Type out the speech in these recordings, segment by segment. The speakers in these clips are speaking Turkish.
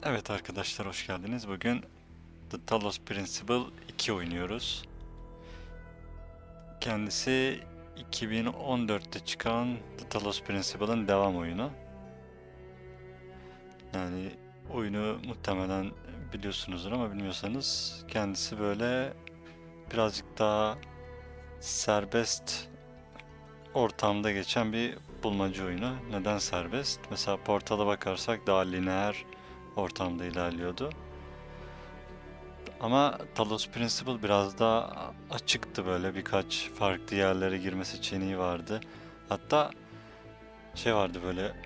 Evet arkadaşlar, hoş geldiniz. Bugün The Talos Principle 2 oynuyoruz. Kendisi 2014'te çıkan The Talos Principle'ın devam oyunu. Yani oyunu muhtemelen biliyorsunuzdur ama bilmiyorsanız kendisi böyle birazcık daha serbest ortamda geçen bir bulmaca oyunu. Neden serbest? Mesela Portal'a bakarsak daha lineer ortamda ilerliyordu. Ama Talos Principle biraz daha açıktı, böyle birkaç farklı yerlere girme seçeneği vardı. Hatta şey vardı böyle,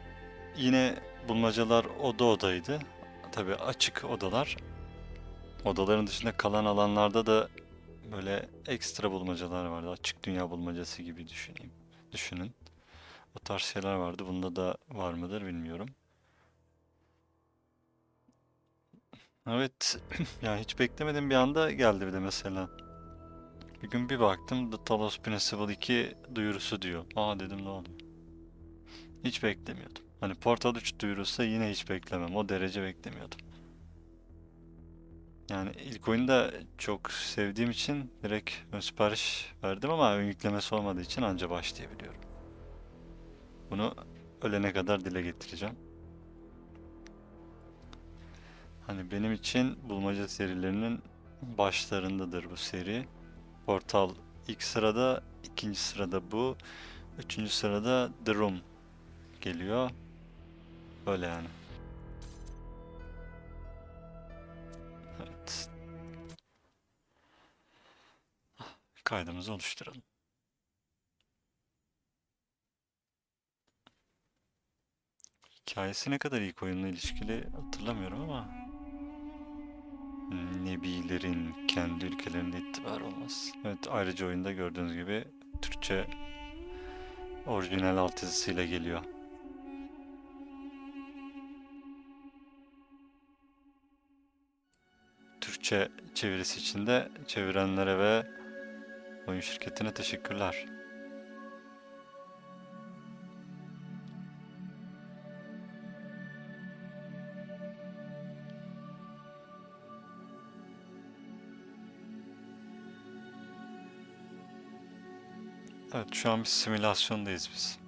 yine bulmacalar oda odaydı. Tabii açık odalar. Odaların dışında kalan alanlarda da böyle ekstra bulmacalar vardı. Açık dünya bulmacası gibi düşünün. O tarz şeyler vardı. Bunda da var mıdır bilmiyorum. Evet, yani hiç beklemedim, bir anda geldi bir de mesela. Bir gün bir baktım The Talos Principle 2 duyurusu diyor. Aa dedim, ne oluyor? Hiç beklemiyordum. Hani Portal 3 duyurulsa yine hiç beklemem. O derece beklemiyordum. Yani ilk oyunu da çok sevdiğim için direkt ön sipariş verdim ama ön yüklemesi olmadığı için anca başlayabiliyorum. Bunu ölene kadar dile getireceğim. Hani benim için bulmaca serilerinin başlarındadır bu seri. Portal ilk sırada, ikinci sırada bu, üçüncü sırada The Room geliyor. Öyle yani. Evet. Kaydımızı oluşturalım. Hikayesi ne kadar ilk oyunla ilişkili hatırlamıyorum ama Nebilerin kendi ülkelerinde itibar olmaz. Evet, ayrıca oyunda gördüğünüz gibi Türkçe orijinal altyazısıyla geliyor. Türkçe çevirisi için de çevirenlere ve oyun şirketine teşekkürler. Evet, şu an bir simülasyondayız biz.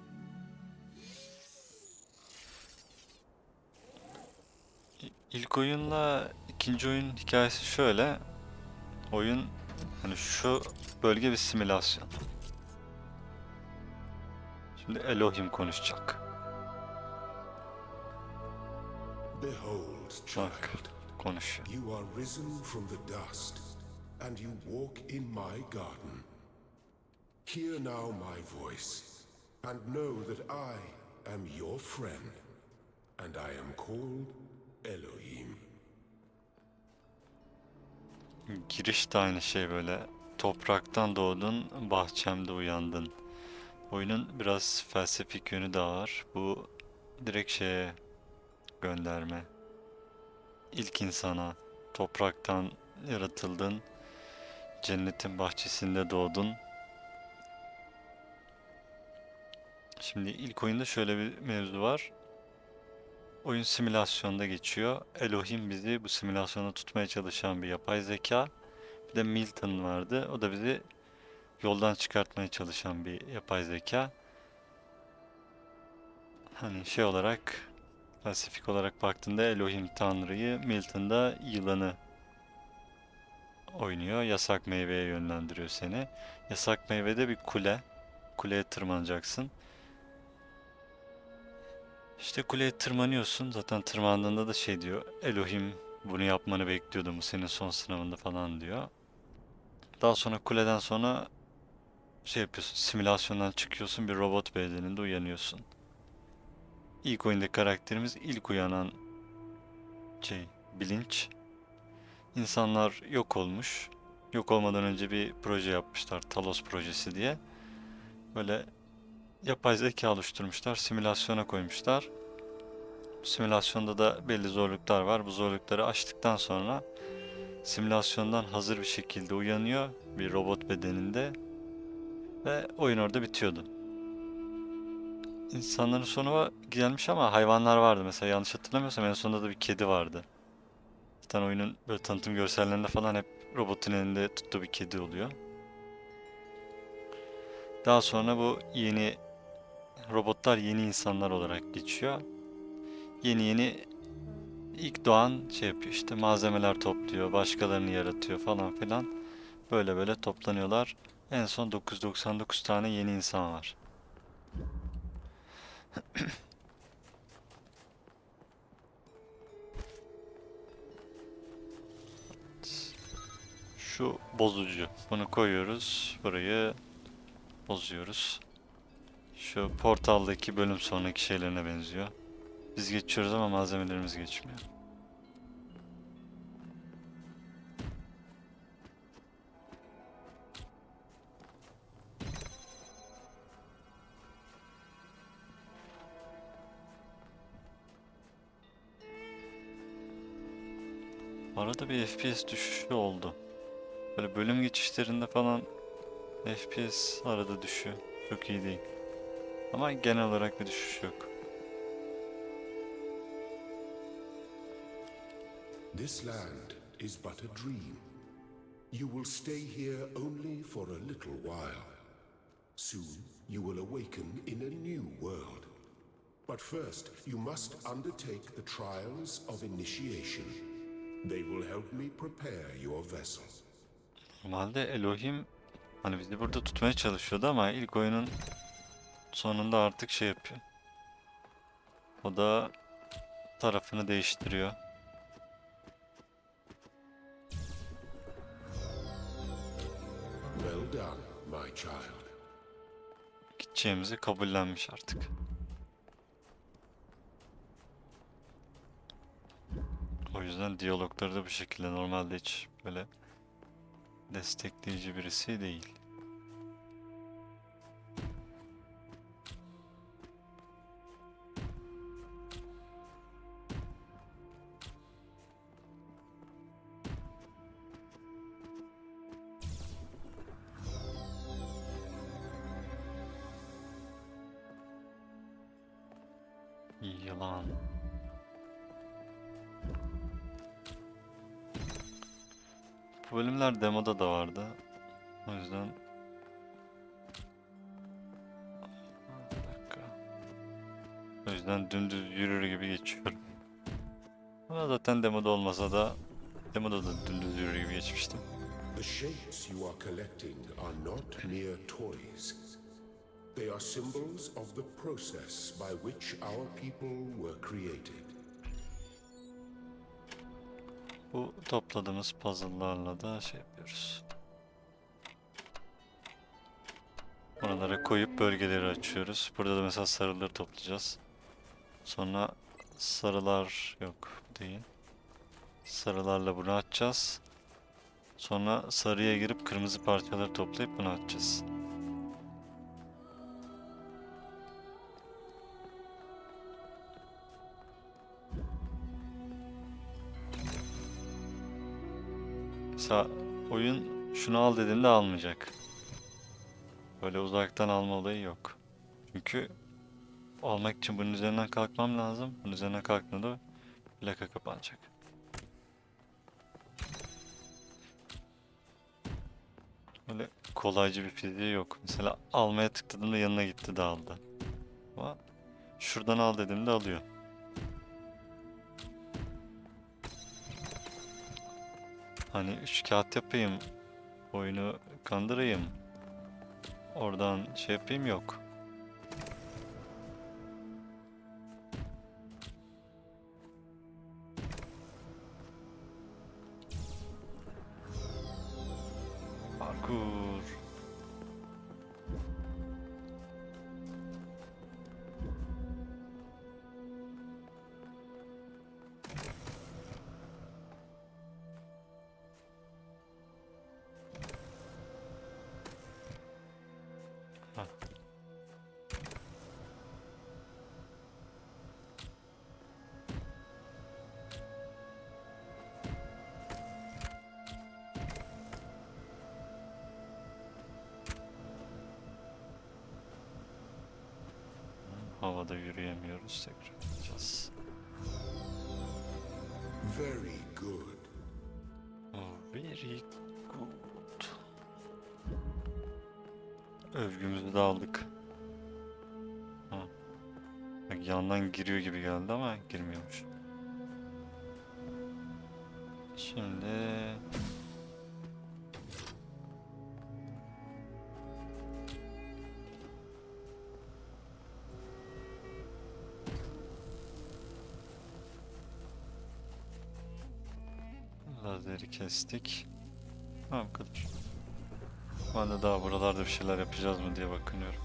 İlk oyunla ikinci oyun hikayesi şöyle. Oyun, hani şu bölge bir simülasyon. Şimdi Elohim konuşacak. Behold, Bak, child, konuşuyor. you are risen from the dust, and you walk in my garden. Hear now my voice, and know that I am your friend, and I am called Elohim. Giriş de aynı şey böyle. Topraktan doğdun, bahçemde uyandın. Oyunun biraz felsefik yönü de var. Bu direkt şeye gönderme. İlk insana, topraktan yaratıldın, cennetin bahçesinde doğdun. Şimdi ilk oyunda şöyle bir mevzu var. Oyun simülasyonda geçiyor. Elohim bizi bu simülasyona tutmaya çalışan bir yapay zeka. Bir de Milton vardı. O da bizi yoldan çıkartmaya çalışan bir yapay zeka. Hani şey olarak, felsefik olarak baktığında Elohim Tanrı'yı, Milton da yılanı oynuyor. Yasak meyveye yönlendiriyor seni. Yasak meyvede bir kule. Kuleye tırmanacaksın. İşte kuleye tırmanıyorsun. Zaten tırmandığında da şey diyor. Elohim bunu yapmanı bekliyordum, bu senin son sınavında falan diyor. Daha sonra kuleden sonra şey yapıyorsun. Simülasyondan çıkıyorsun. Bir robot bedeninde uyanıyorsun. İlk oyundaki karakterimiz ilk uyanan şey, bilinç. İnsanlar yok olmuş. Yok olmadan önce bir proje yapmışlar. Talos projesi diye. Böyle yapay zeka oluşturmuşlar. Simülasyona koymuşlar. Bu simülasyonda da belli zorluklar var. Bu zorlukları aştıktan sonra simülasyondan hazır bir şekilde uyanıyor bir robot bedeninde ve oyun orada bitiyordu. İnsanların sonu gelmiş ama hayvanlar vardı. Mesela yanlış hatırlamıyorsam en sonunda da bir kedi vardı. Zaten oyunun böyle tanıtım görsellerinde falan hep robotun elinde tuttuğu bir kedi oluyor. Daha sonra bu yeni robotlar yeni insanlar olarak geçiyor. Yeni ilk doğan şey yapıyor işte, malzemeler topluyor, başkalarını yaratıyor falan filan. Böyle böyle toplanıyorlar. En son 999 tane yeni insan var. Şu bozucu. Bunu koyuyoruz. Burayı bozuyoruz. Şu portaldaki bölüm sonraki şeylerine benziyor. Biz geçiyoruz ama malzemelerimiz geçmiyor. Arada bir FPS düşüşü oldu. Böyle bölüm geçişlerinde falan FPS arada düşüyor. Çok iyi değil. Ama genel olarak bir düşüş yok. This land is but a dream. You will stay here only for a little while. Soon you will awaken in a new world. But first you must undertake the trials of initiation. They will help me prepare your vessel. Normalde Elohim hani bizi burada tutmaya çalışıyordu ama ilk oyunun sonunda artık şey yapıyor. O da tarafını değiştiriyor. Well done, my child. Gideceğimizi kabullenmiş artık. O yüzden diyalogları da bu şekilde, normalde hiç böyle destekleyici birisi değil. Yılan. Bu bölümler demoda da vardı. O yüzden bir dakika. O yüzden dümdüz yürür gibi geçiyorum. Ama zaten demoda olmasa da demoda da dümdüz yürür gibi geçmiştim. The shapes you are collecting are not mere toys. They are symbols of the process by which our people were created. Bu topladığımız puzzle'larla da şey yapıyoruz. Oralara koyup bölgeleri açıyoruz. Burada da mesela sarıları toplayacağız. Sonra sarılar yok değil. Sarılarla bunu açacağız. Sonra sarıya girip kırmızı parçaları toplayıp bunu açacağız. Mesela oyun şunu al dediğinde almayacak. Böyle uzaktan alma olayı yok. Çünkü almak için bunun üzerinden kalkmam lazım. Bunun üzerinden kalktığında plaka kapanacak. Öyle kolaycı bir fiziği yok. Mesela almaya tıkladığımda yanına gitti de aldı. Ama şuradan al dediğimde alıyor. Hani 3 kağıt yapayım, oyunu kandırayım, oradan şey yapayım yok. Parkur. Hah. Havada yürüyemiyoruz, tekrar yapacağız. Very good. Very good. Övgümüzü de aldık. Ha. Bak yandan giriyor gibi geldi ama girmiyormuş. Şimdi lazeri kestik. Ha bu kadar. Ben de daha buralarda bir şeyler yapacağız mı diye bakınıyorum.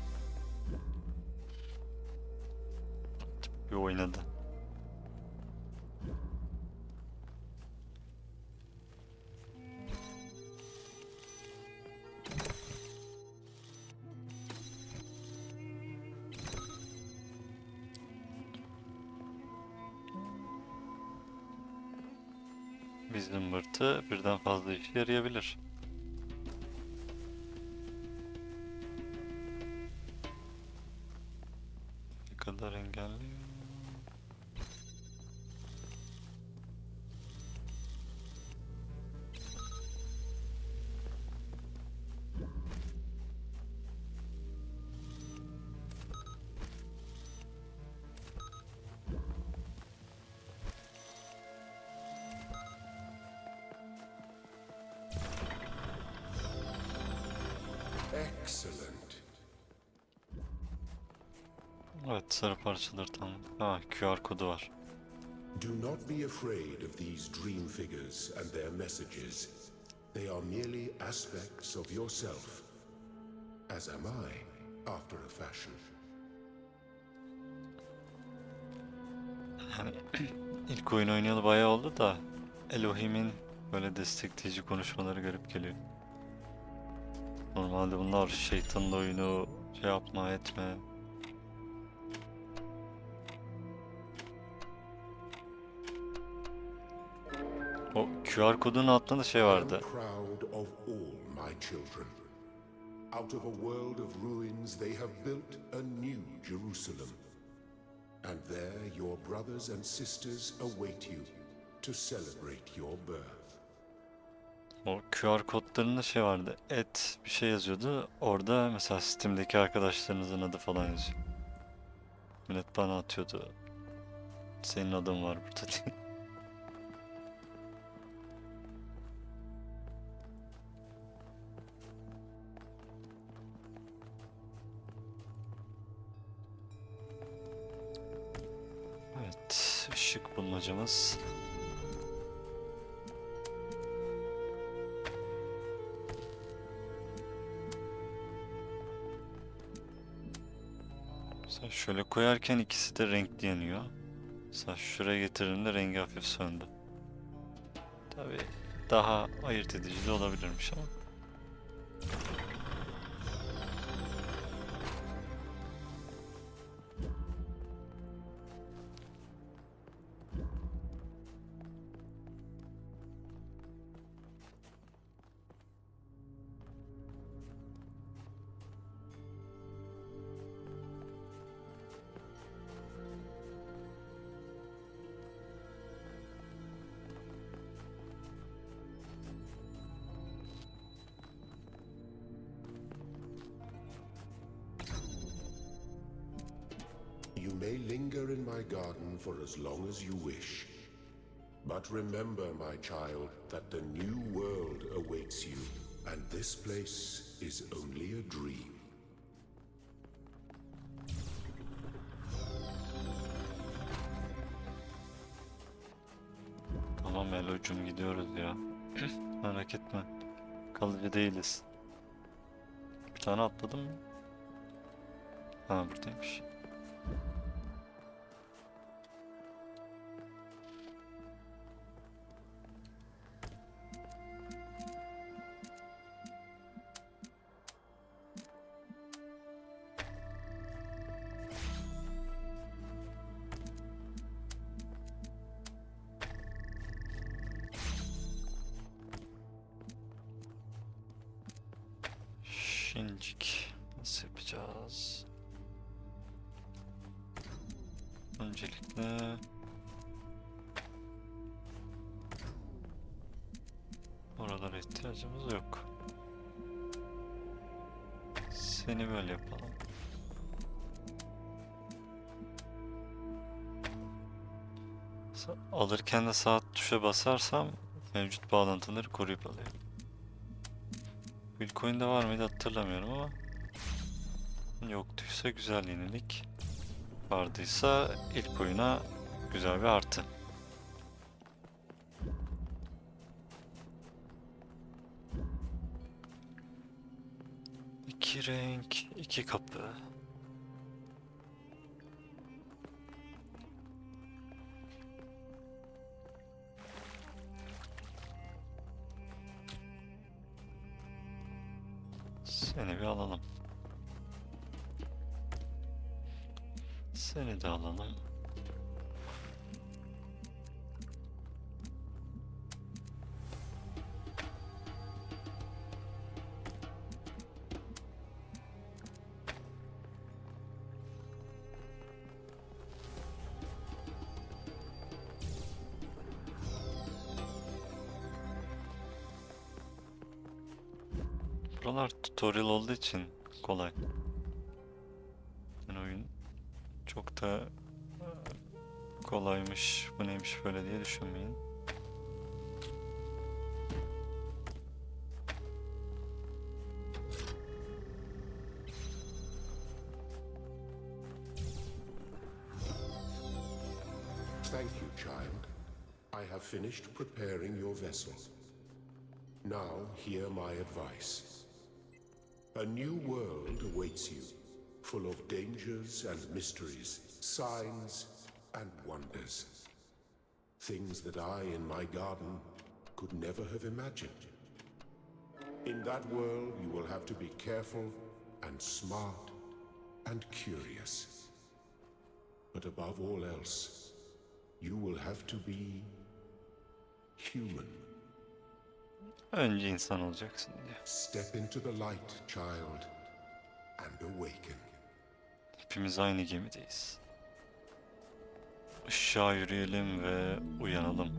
Bir oynadı. Bizim bırtı birden fazla işe yarayabilir. Ne kadar engelliyor? Excellent. Evet, sarı parçaları tam. Ha, QR kodu var. Do not be afraid of these dream figures and their messages. They are merely aspects of yourself, as am I, after a fashion. Yani ilk oyun oynayalı bayağı oldu da Elohim'in böyle destekleyici konuşmaları garip geliyor. Normalde bunlar şeytanın oyunu, şey yapma etme. O QR kodunun altında da şey I am vardı. proud of all my children. Out of a world of ruins they have built a new Jerusalem. And there your brothers and sisters await you to celebrate your birth. O QR kodlarında şey vardı. Et bir şey yazıyordu. Orada mesela Steam'deki arkadaşlarınızın adı falan yazıyor. Millet bana atıyordu. Senin adın var burada diye. Evet, ışık bulmacamız. Mesela şöyle koyarken ikisi de renkli yanıyor. Mesela şuraya getirdiğimde rengi hafif söndü. Tabii daha ayırt edici de olabilirmiş ama. You may linger in my garden for as long as you wish. But remember, my child, that the new world awaits you, and this place is only a dream. Tamam Elo'cum gidiyoruz ya. Merak etme. Kalıcı değiliz. Bir tane atladım mı? Ha buradaymış. Şincik. Nasıl yapacağız? Öncelikle Bunlara ihtiyacımız yok. Seni böyle yapalım. Alırken de sağ tuşa basarsam mevcut bağlantıları koruyup alıyorum. İlk oyunda var mıydı hatırlamıyorum ama yoktuysa güzel yenilik. Vardıysa ilk oyuna güzel bir artı. İki renk, iki kapı. Seni bir alalım. Seni de alalım. Buralar tutorial olduğu için kolay. Yani oyun çok da kolaymış, bu neymiş böyle diye düşünmeyin. Thank you, child. I have finished preparing your vessel. Now hear my advice. A new world awaits you, full of dangers and mysteries, signs and wonders. Things that I in my garden could never have imagined. In that world you will have to be careful and smart and curious. But above all else, you will have to be human. Önce insan olacaksın diye. Step into the light, child, and awaken. Hepimiz aynı gemideyiz. Işığa yürüyelim ve uyanalım.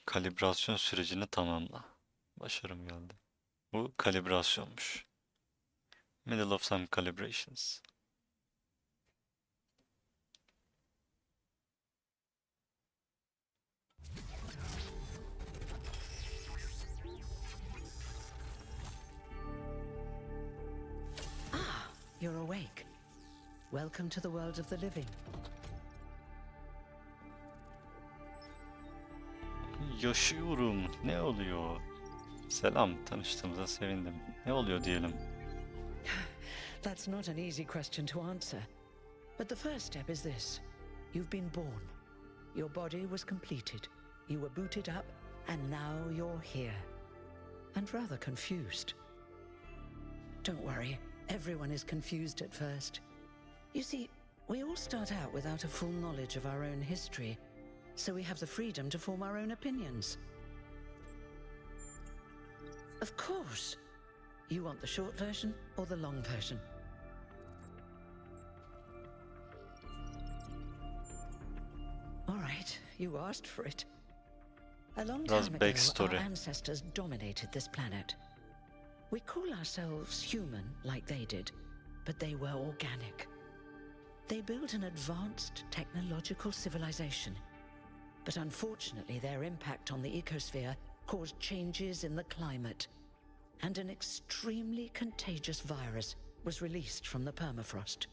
Kalibrasyon sürecini tamamla. Başarım geldi. Bu kalibrasyonmuş. Middle of some calibrations. You're awake. Welcome to the world of the living. Yaşıyorum. Ne oluyor? Selam, tanıştığımıza sevindim. Ne oluyor diyelim. That's not an easy question to answer. But the first step is this. You've been born. Your body was completed. You were booted up, and now you're here. And rather confused. Don't worry. Everyone is confused at first. You see, we all start out without a full knowledge of our own history, so we have the freedom to form our own opinions. Of course. You want the short version or the long version? All right, you asked for it. A long Biraz time ago, backstory. our ancestors dominated this planet. We call ourselves human like they did, but they were organic. They built an advanced technological civilization, but unfortunately their impact on the ecosphere caused changes in the climate, and an extremely contagious virus was released from the permafrost.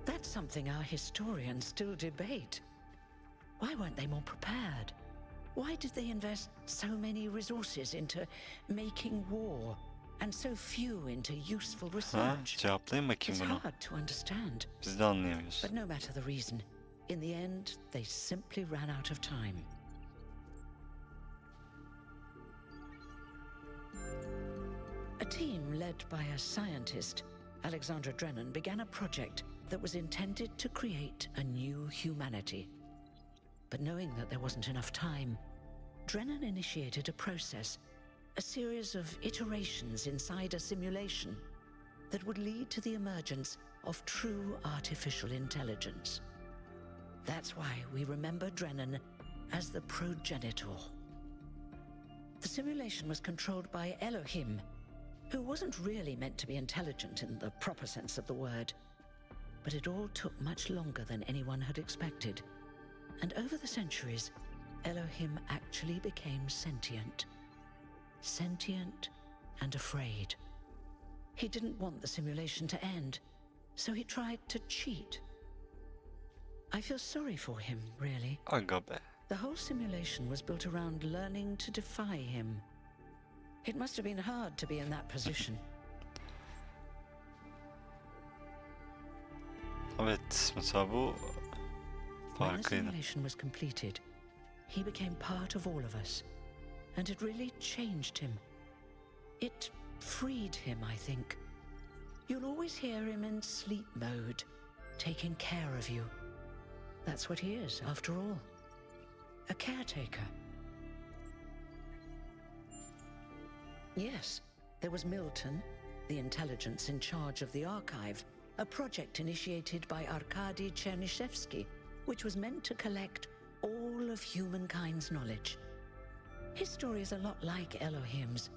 That's something our historians still debate. Why weren't they more prepared? Why did they invest so many resources into making war and so few into useful Ha, research? cevaplayın bakayım It's bunu. hard to understand. Biz de anlayamıyoruz. But no matter the reason, in the end, they simply ran out of time. A team led by a scientist, Alexandra Drennan, began a project that was intended to create a new humanity. But knowing that there wasn't enough time, Drennan initiated a process, a series of iterations inside a simulation that would lead to the emergence of true artificial intelligence. That's why we remember Drennan as the progenitor. The simulation was controlled by Elohim, who wasn't really meant to be intelligent in the proper sense of the word. But it all took much longer than anyone had expected. And over the centuries, Elohim actually became sentient. Sentient and afraid. He didn't want the simulation to end, so he tried to cheat. I feel sorry for him, really. Aga be. The whole simulation was built around learning to defy him. It must have been hard to be in that position. Evet, mesela bu When the farkıydı. simulation was completed, he became part of all of us, and it really changed him. It freed him, I think. You'll always hear him in sleep mode, taking care of you. That's what he is, after all. A caretaker. Yes, there was Milton, the intelligence in charge of the archive, a project initiated by Arkady Chernyshevsky, which was meant to collect all of humankind's knowledge. His story is a lot like Elohim's,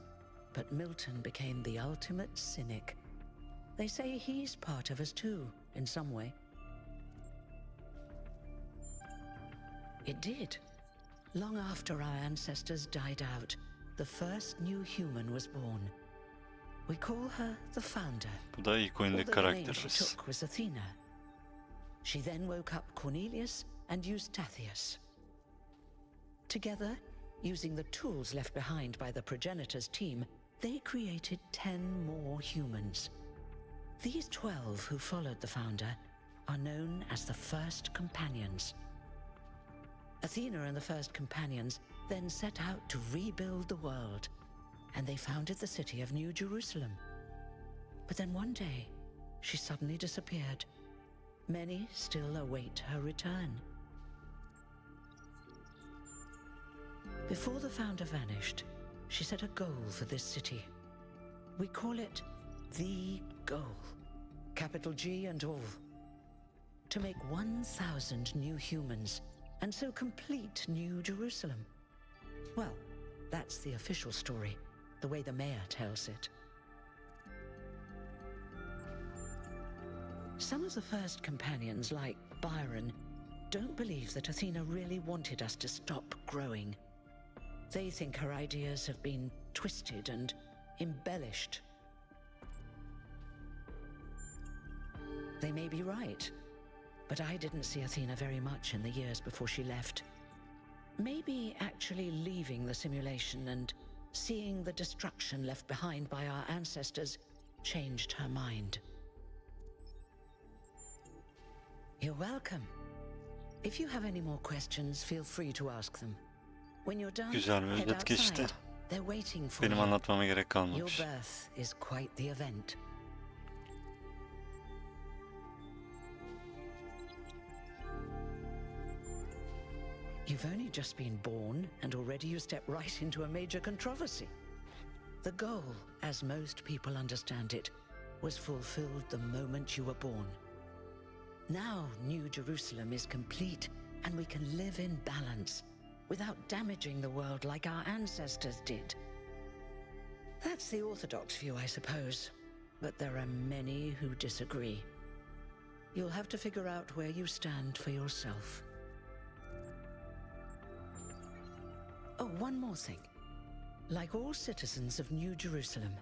but Milton became the ultimate cynic. They say he's part of us too, in some way. It did. Long after our ancestors died out, the first new human was born. We call her the Founder. Bu da ilk oyundaki Although the name she karakterimiz. took was Athena. She then woke up Cornelius and Eustathius. Together, using the tools left behind by the progenitors team, they created 10 more humans. These 12 who followed the Founder are known as the First Companions. Athena and the First Companions then set out to rebuild the world, and they founded the city of New Jerusalem. But then one day, she suddenly disappeared. Many still await her return. Before the Founder vanished, she set a goal for this city. We call it the goal, capital G and all. To make 1,000 new humans, and so complete New Jerusalem. Well, that's the official story, the way the mayor tells it. Some of the First Companions, like Byron, don't believe that Athena really wanted us to stop growing. They think her ideas have been twisted and embellished. They may be right, but I didn't see Athena very much in the years before she left. Maybe actually leaving the simulation and seeing the destruction left behind by our ancestors changed her mind. You're welcome. If you have any more questions, feel free to ask them. When you're done, Güzel bir head özet geçti. outside. They're waiting for Benim you. anlatmama gerek Your kalmamış. birth is quite the event. You've only just been born, and already you step right into a major controversy. The goal, as most people understand it, was fulfilled the moment you were born. Now New Jerusalem is complete, and we can live in balance, without damaging the world like our ancestors did. That's the orthodox view, I suppose, but there are many who disagree. You'll have to figure out where you stand for yourself. Oh, one more thing. Like all citizens of New Jerusalem,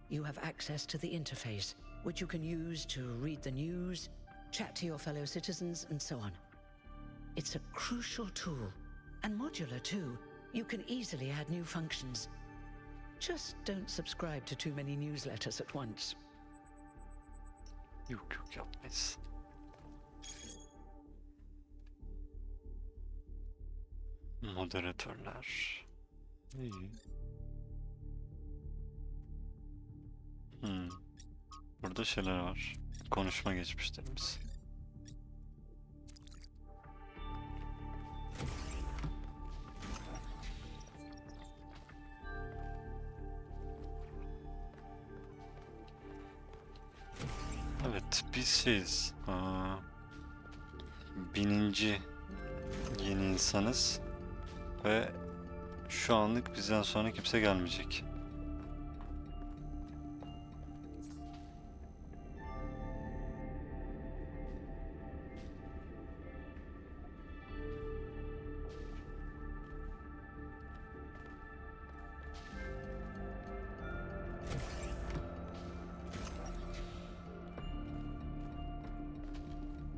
you have access to the interface, which you can use to read the news, chat to your fellow citizens, and so on. It's a crucial tool, and modular too. You can easily add new functions. Just don't subscribe to too many newsletters at once. Yok yok yapmayız. Moderatörler. İyi. Burada şeyler var. Konuşma geçmişlerimiz. Evet, biz şeyiz. 1000. Yeni insanız ve şu anlık bizden sonra kimse gelmeyecek.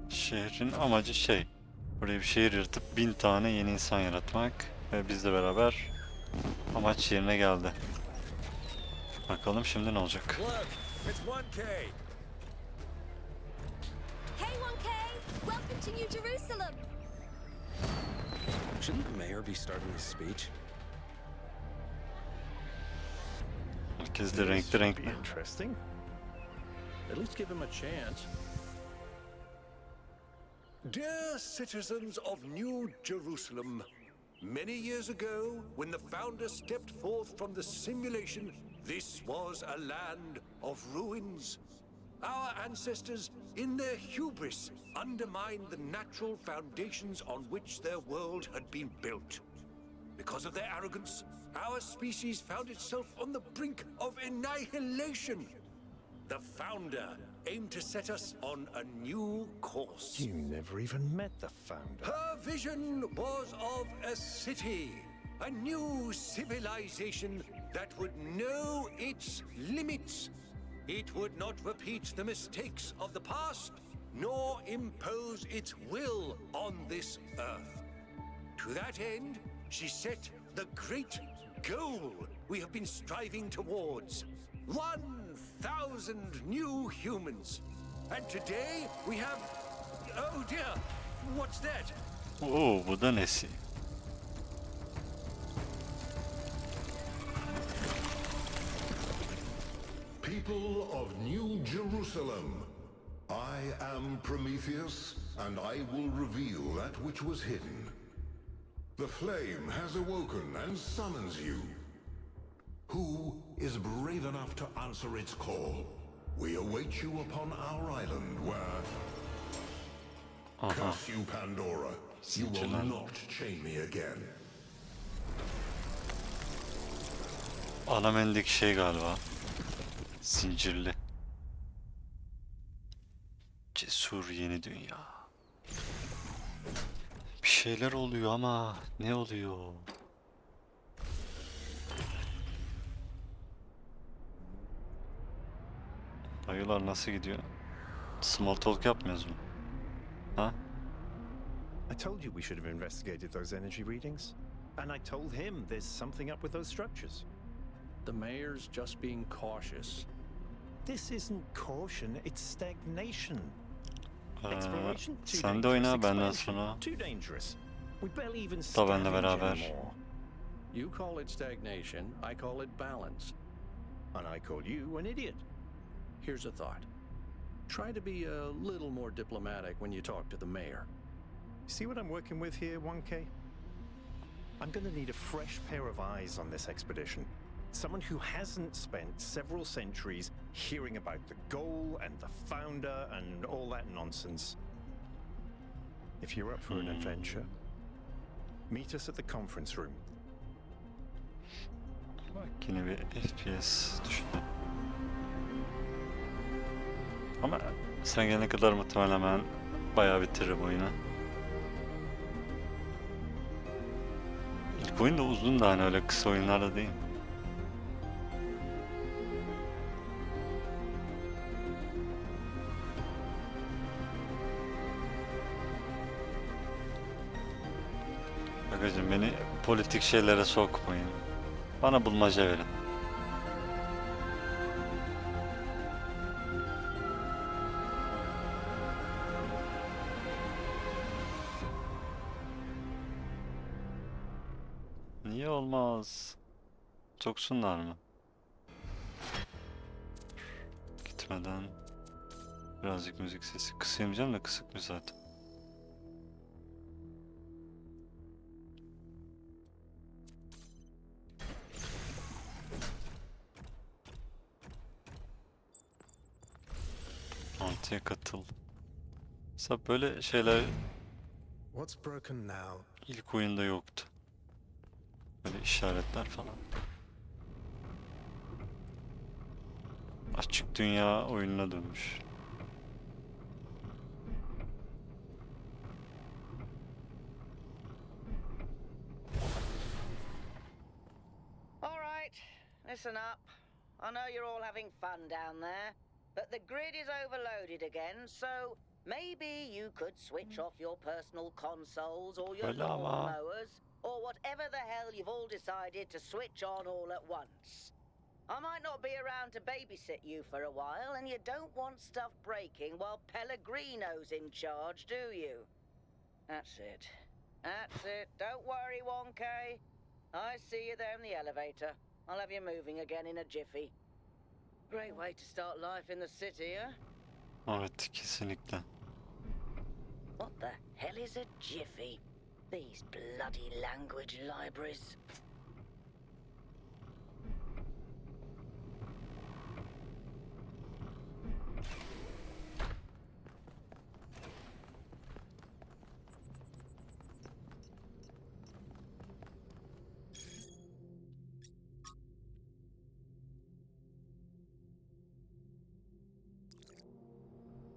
Şehrin amacı buraya bir şehir yaratıp 1000 tane yeni insan yaratmak ve bizle beraber amaç yerine geldi. Bakalım şimdi ne olacak? Look, it's 1K. Hey 1K! Welcome to New Jerusalem! Shouldn't the mayor be starting his speech? Herkes de renkli renkli. Interesting. At least give him a chance. Dear citizens of New Jerusalem, many years ago, when the founder stepped forth from the simulation, this was a land of ruins. Our ancestors, in their hubris, undermined the natural foundations on which their world had been built. Because of their arrogance, our species found itself on the brink of annihilation. The founder aimed to set us on a new course. You never even met the founder. Her vision was of a city, a new civilization that would know its limits. It would not repeat the mistakes of the past, nor impose its will on this earth. To that end, she set the great goal we have been striving towards. 1,000 new humans. And today we have... Oh dear, what's that? Oo, bu da nesi? People of New Jerusalem, I am Prometheus, and I will reveal that which was hidden. The flame has awoken and summons you. Who is brave enough to answer its call? We await you upon our island where... Curse you, Pandora. You will not chain me again. Alamendeki şey galiba. Zincirli. Cesur yeni dünya. Bir şeyler oluyor ama ne oluyor? Dayılar nasıl gidiyor? Small talk yapmıyoruz mu? Ha? I told you we should have investigated those energy readings. And I told him there's something up with those structures. The mayor's just being cautious. This isn't caution, it's stagnation. Exploration, too sen de dangerous. oyna benden Expansion, sonra. too dangerous. We barely even Da benle scavenge beraber. anymore. You call it stagnation, I call it balance. And I call you an idiot. Here's a thought. Try to be a little more diplomatic when you talk to the mayor. See what I'm working with here, 1K? I'm gonna need a fresh pair of eyes on this expedition. Someone who hasn't spent several centuries hearing about the goal and the founder and all that nonsense. If you're up for an adventure, meet us at the conference room. Bak yine bir FPS düştü. Ama sen gelene kadar muhtemelen ben bayağı bitiririm oyunu. İlk oyun da uzun da hani öyle kısa oyunlarda değil. Bagacım beni politik şeylere sokmayın. Bana bulmaca verin. Niye olmaz? Soksunlar mı? Gitmeden birazcık müzik sesi kısamayacağım da kısıkmış zaten. Antiye katıl. Mesela böyle şeyler What's broken now? İlk oyunda yoktu. Böyle işaretler falan. Açık dünya oyununa dönmüş. All right, listen up. I know you're all having fun down there, but the grid is overloaded again, so maybe you could switch off your personal consoles or your Öyle ama. lawnmowers or whatever the hell you've all decided to switch on all at once. I might not be around to babysit you for a while, and you don't want stuff breaking while Pellegrino's in charge, do you? That's it. That's it. Don't worry, 1K. I see you there in the elevator. I'll have you moving again in a jiffy. Great way to start life in the city, huh? Evet, kesinlikle. What the hell is a jiffy? These bloody language libraries.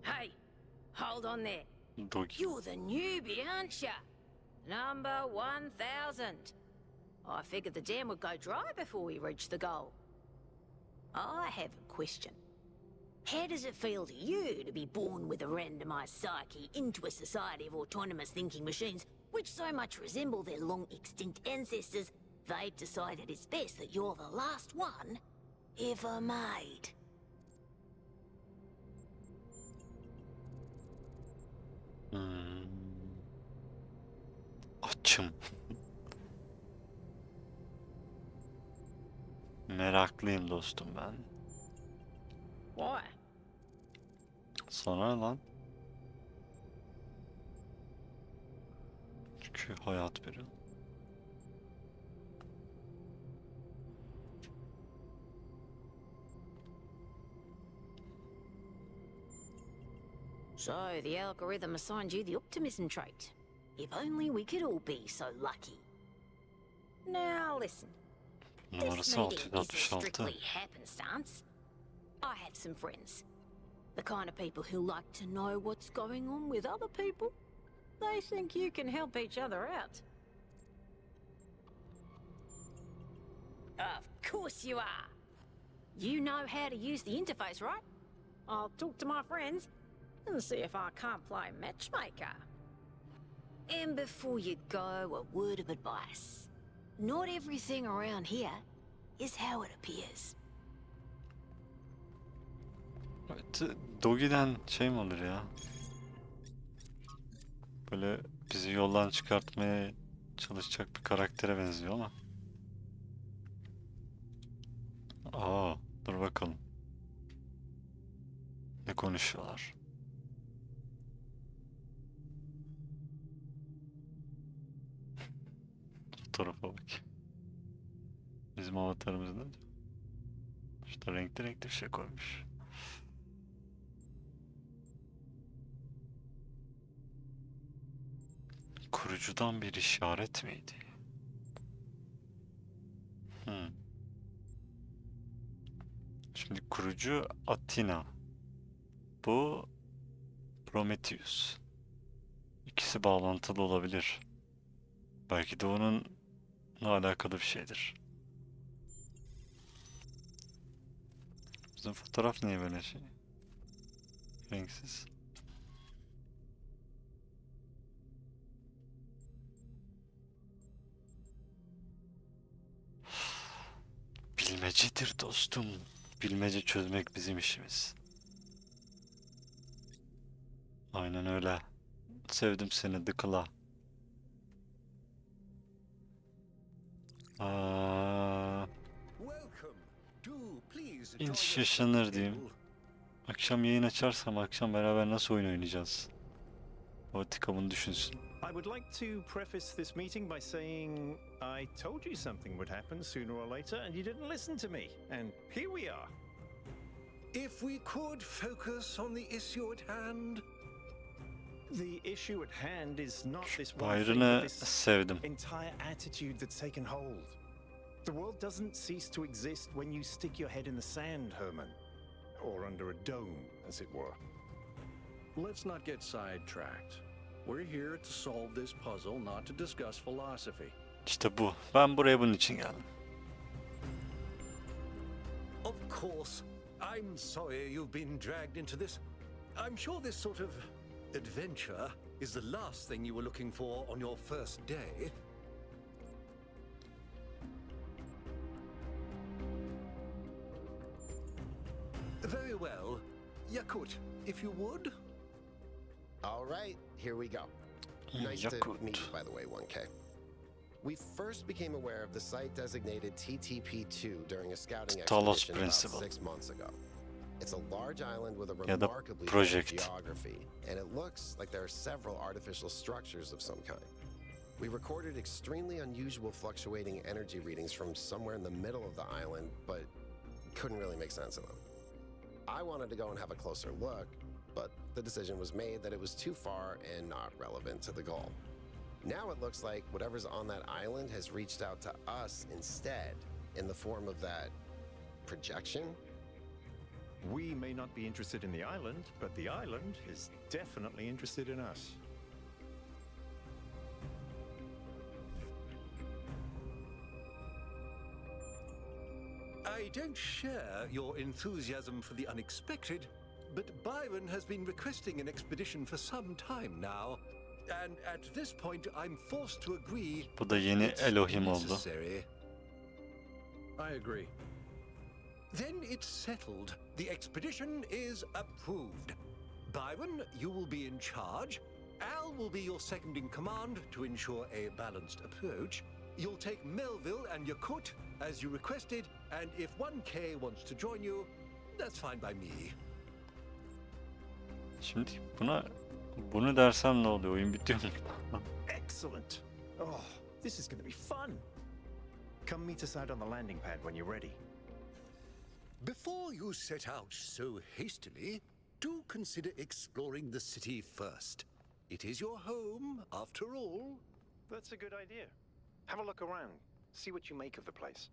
Hey, hold on there. Dogi. You're the newbie, aren't ya? Number 1000. I figured the dam would go dry before we reach the goal. I have a question. How does it feel to you to be born with a randomized psyche into a society of autonomous thinking machines which so much resemble their long extinct ancestors, they've decided it's best that you're the last one ever made? Açım. Meraklıyım dostum ben. Why? Sana lan. Çünkü hayat biri. So, the algorithm assigned you the optimism trait. If only we could all be so lucky. Now listen. This Numarası meeting isn't 666. strictly happenstance. I have some friends. The kind of people who like to know what's going on with other people. They think you can help each other out. Of course you are. You know how to use the interface, right? I'll talk to my friends and see if I can't play matchmaker. And before you go, a word of advice. Not everything around here is how it appears. Evet, Dogi'den şey mi olur ya? Böyle bizi yoldan çıkartmaya çalışacak bir karaktere benziyor ama. Aa, dur bakalım. Ne konuşuyorlar? Fotoğrafa bak. Bizim avatarımız ne? İşte renkli renkli bir şey koymuş. Kurucudan bir işaret miydi? Şimdi kurucu Athena. Bu Prometheus. İkisi bağlantılı olabilir. Belki de onunla alakalı bir şeydir. Bizim fotoğraf niye böyle şey? Renksiz. Bilmecedir dostum. Bilmece çözmek bizim işimiz. Aynen öyle. Sevdim seni Dıkıla. İnş yaşanır diyeyim. Akşam yayın açarsam akşam beraber nasıl oyun oynayacağız? Vatika bunu düşünsün. I would like to preface this meeting by saying I told you something would happen sooner or later and you didn't listen to me. And here we are. If we could focus on the issue at hand. The issue at hand is not this one thing, Bayrını but this sevdim. entire attitude that's taken hold. The world doesn't cease to exist when you stick your head in the sand, Herman. Or under a dome, as it were. Let's not get sidetracked. We're here to solve this puzzle, not to discuss philosophy. İşte bu. Ben buraya bunun için geldim. Of course. I'm sorry you've been dragged into this. I'm sure this sort of adventure is the last thing you were looking for on your first day. Very well. Yakut, if you would. All right, here we go. Nice to Yakut. meet you, by the way, 1K. We first became aware of the site designated TTP2 during a scouting Talos expedition about Principle. 6 months ago. It's a large island with a Ya da remarkably rich project. geography, and it looks like there are several artificial structures of some kind. We recorded extremely unusual fluctuating energy readings from somewhere in the middle of the island, but couldn't really make sense of them. I wanted to go and have a closer look, but the decision was made that it was too far and not relevant to the goal. Now it looks like whatever's on that island has reached out to us instead, in the form of that projection. We may not be interested in the island, but the island is definitely interested in us. I don't share your enthusiasm for the unexpected, but Byron has been requesting an expedition for some time now. And at this point, I'm forced to agree. Bu da yeni it's Elohim oldu. necessary. I agree. Then it's settled. The expedition is approved. Byron, you will be in charge. Al will be your second in command to ensure a balanced approach. You'll take Melville and Yakut as you requested, and if 1K wants to join you, that's fine by me. Şimdi bunu dersem ne oluyor? Oyun bitiyor mu? Excellent. Oh, this is going to be fun. Come meet us out on the landing pad when you're ready. Before you set out so hastily, do consider exploring the city first. It is your home, after all. That's a good idea. Have a look around. See what you make of the place.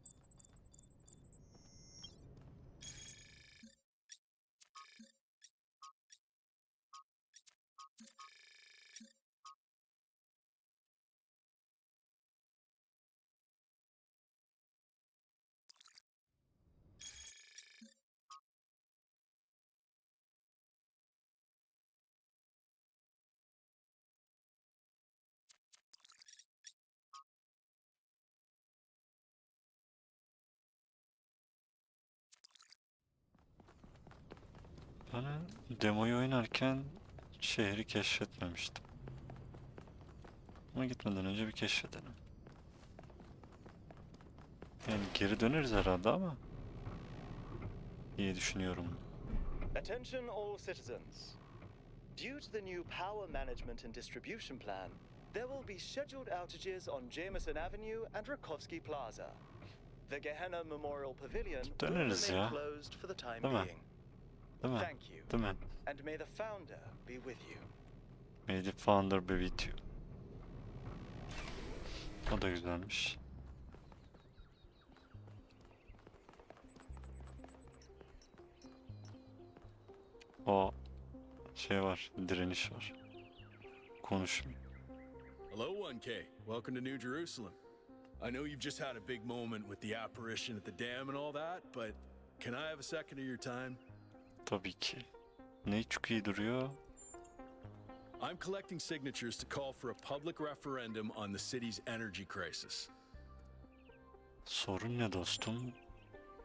Ben demoyu oynarken şehri keşfetmemiştim. Ama gitmeden önce bir keşfedelim. Yani geri döneriz herhalde ama diye düşünüyorum. Attention all citizens. Due to the new power management and distribution plan, there will be scheduled outages on Jameson Avenue and Rakovsky Plaza. The Gehenna Memorial Pavilion will Döneriz remain ya. closed for the time Değil mi? being. Değil mi? Thank you. Değil mi? And may the founder be with you. May the founder be with you. O da güzelmiş. O şey var, direniş var. Konuşmuyor. Hello, 1K. Welcome to New Jerusalem. I know you've just had a big moment with the apparition at the dam and all that, but can I have a second of your time? Tabii ki. Ne çok iyi duruyor. I'm collecting signatures to call for a public referendum on the city's energy crisis. Sorun ne dostum?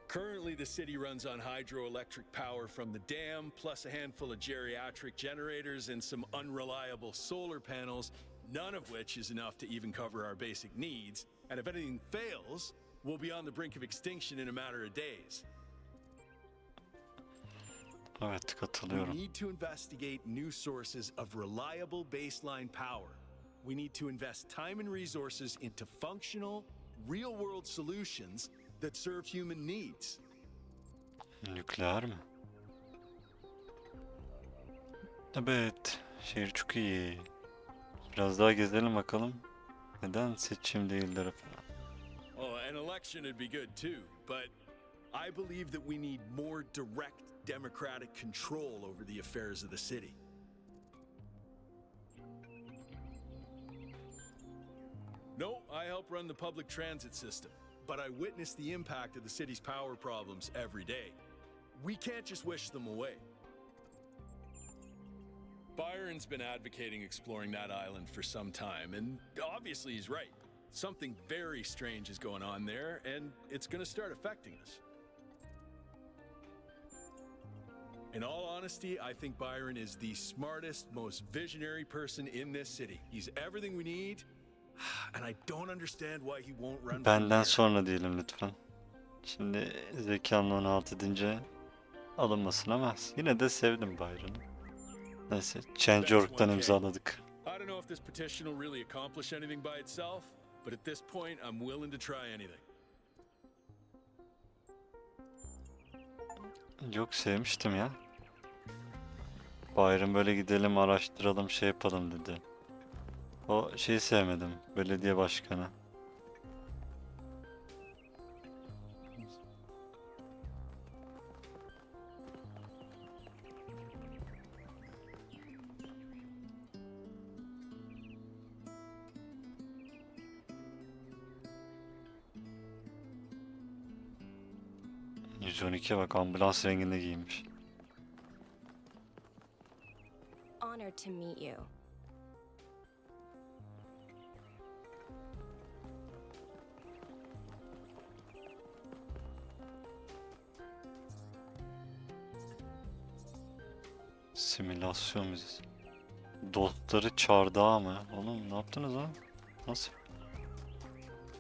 Currently, the city runs on hydroelectric power from the dam, plus a handful of geriatric generators and some unreliable solar panels, none of which is enough to even cover our basic needs. And if anything fails, we'll be on the brink of extinction in a matter of days. Evet, We katılıyorum. need to investigate new sources of reliable baseline power. We need to invest time and resources into functional, real-world solutions that serve human needs. Nükleer mi? Evet, Şehir çok iyi. Biraz daha gezelim bakalım. Neden seçim değildir falan. Oh, an election would be good too, but I believe that we need more direct democratic control over the affairs of the city. No, I help run the public transit system, but I witness the impact of the city's power problems every day. We can't just wish them away. Byron's been advocating exploring that island for some time, and obviously he's right. Something very strange is going on there, and it's going to start affecting us. In all honesty, I think Byron is the smartest, most visionary person in this city. He's everything we need, and I don't understand why he won't run for Benden mayor. sonra diyelim lütfen. Şimdi zekamla 16 edince alınmasın ama yine de sevdim Byron'ı. Neyse, Change.org'dan imzaladık. I don't know if this petition will really accomplish anything by itself, but at this point I'm willing to try anything. Yok, sevmiştim ya. Byron böyle gidelim araştıralım şey yapalım dedi. O şeyi sevmedim. Belediye başkanı. %12'ye bak, ambulans renginde giymiş. Honored to meet you. Simülasyon müzesi. Dostları çardağı mı? Oğlum ne yaptınız lan?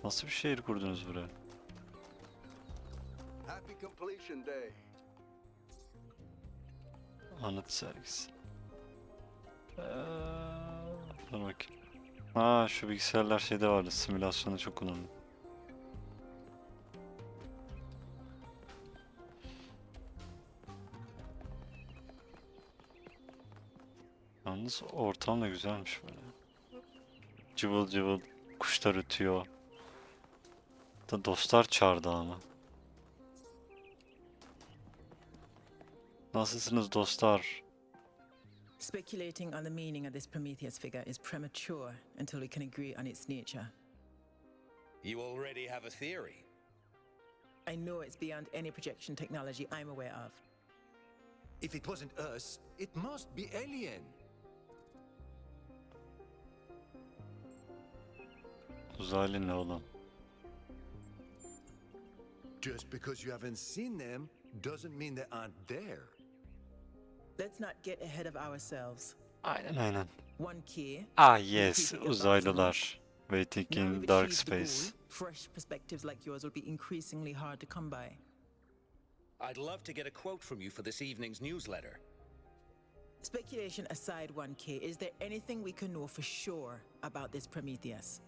Nasıl bir şehir kurdunuz buraya? Happy completion day. Anıt sergisi. Dur bakayım. Ha, şu bilgisayarlar şeyde vardı. Simülasyonu çok kullandım. Yalnız ortam da güzelmiş böyle. Cıvıl cıvıl kuşlar ötüyor. Da dostlar çağırdı ama. Nasılsınız dostlar? Speculating on the meaning of this Prometheus figure is premature until we can agree on its nature. You already have a theory. I know it's beyond any projection technology I'm aware of. If it wasn't us, it must be alien. Uzaylı ne oğlum? Just because you haven't seen them doesn't mean they aren't there. Let's not get ahead of ourselves. Aynen. 1K. Ah yes, uzaylılar. Waiting Now in we've dark achieved the goal, space. fresh perspectives like yours will be increasingly hard to come by. I'd love to get a quote from you for this evening's newsletter. Speculation aside, 1K, is there anything we can know for sure about this Prometheus?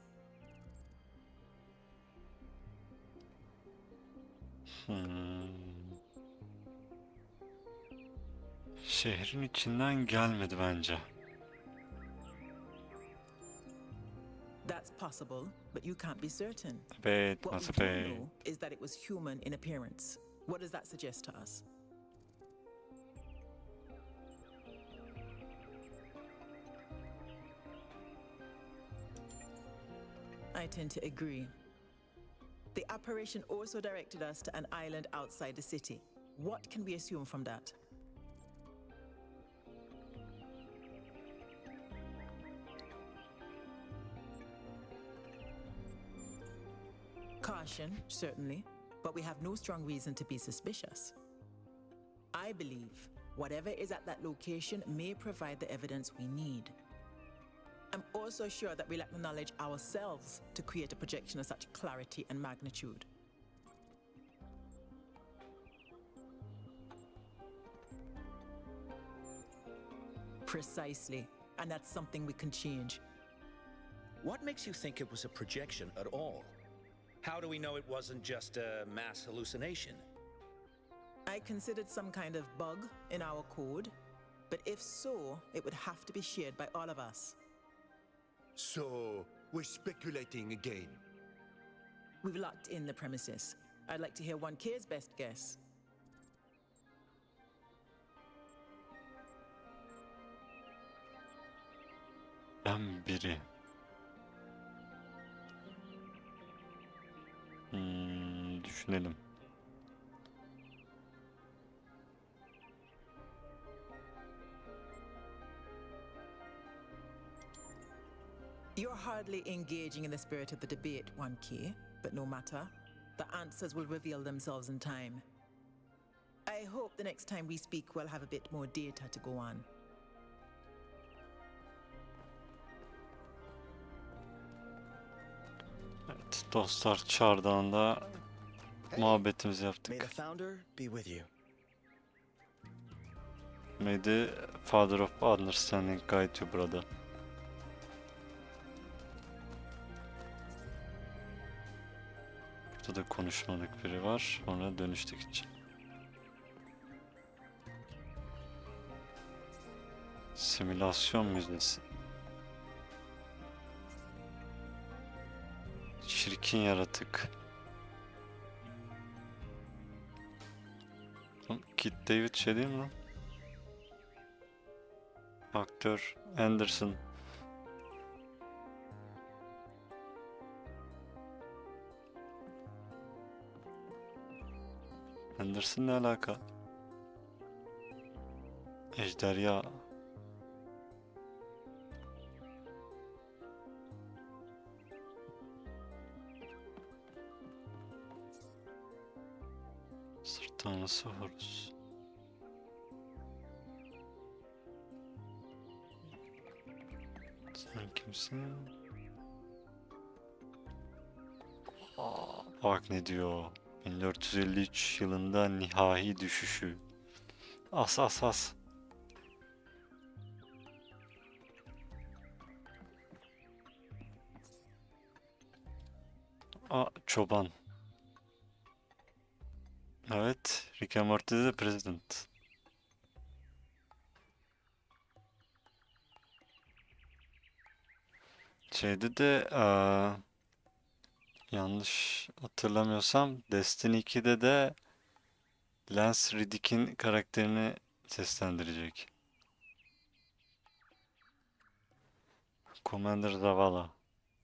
Şehrin içinden gelmedi bence. That's possible, but you can't be certain. Evet, What nasıl we do be? know is that it was human in appearance. What does that suggest to us? I tend to agree. The apparition also directed us to an island outside the city. What can we assume from that? Caution, certainly, but we have no strong reason to be suspicious. I believe whatever is at that location may provide the evidence we need. I'm also sure that we lack the knowledge ourselves to create a projection of such clarity and magnitude. Precisely, and that's something we can change. What makes you think it was a projection at all? How do we know it wasn't just a mass hallucination? I considered some kind of bug in our code. But if so, it would have to be shared by all of us. So, we're speculating again. We've locked in the premises. I'd like to hear 1K's best guess. Ben biri. Düşünelim. You're hardly engaging in the spirit of the debate, 1K, but no matter. The answers will reveal themselves in time. I hope the next time we speak we'll have a bit more data to go on. Evet, dostlar çardağında muhabbetimizi May yaptık. the founder be with you. May the Father of Understanding guide you brother. Burada da konuşmalık biri var. Sonra dönüştük için. Simülasyon müzesi. Çirkin yaratık. Kit David şey değil mi lan? Aktör Anderson. Anderson ne alaka? Ejderha. Sırt tanrısı Horus. Sen kimsin? Bak ne diyor. 1453 yılında nihai düşüşü. As as as. Çoban. Evet, Rick and Morty'de de President. Şeyde de yanlış hatırlamıyorsam Destiny 2'de de Lance Reddick'in karakterini seslendirecek. Commander Zavala.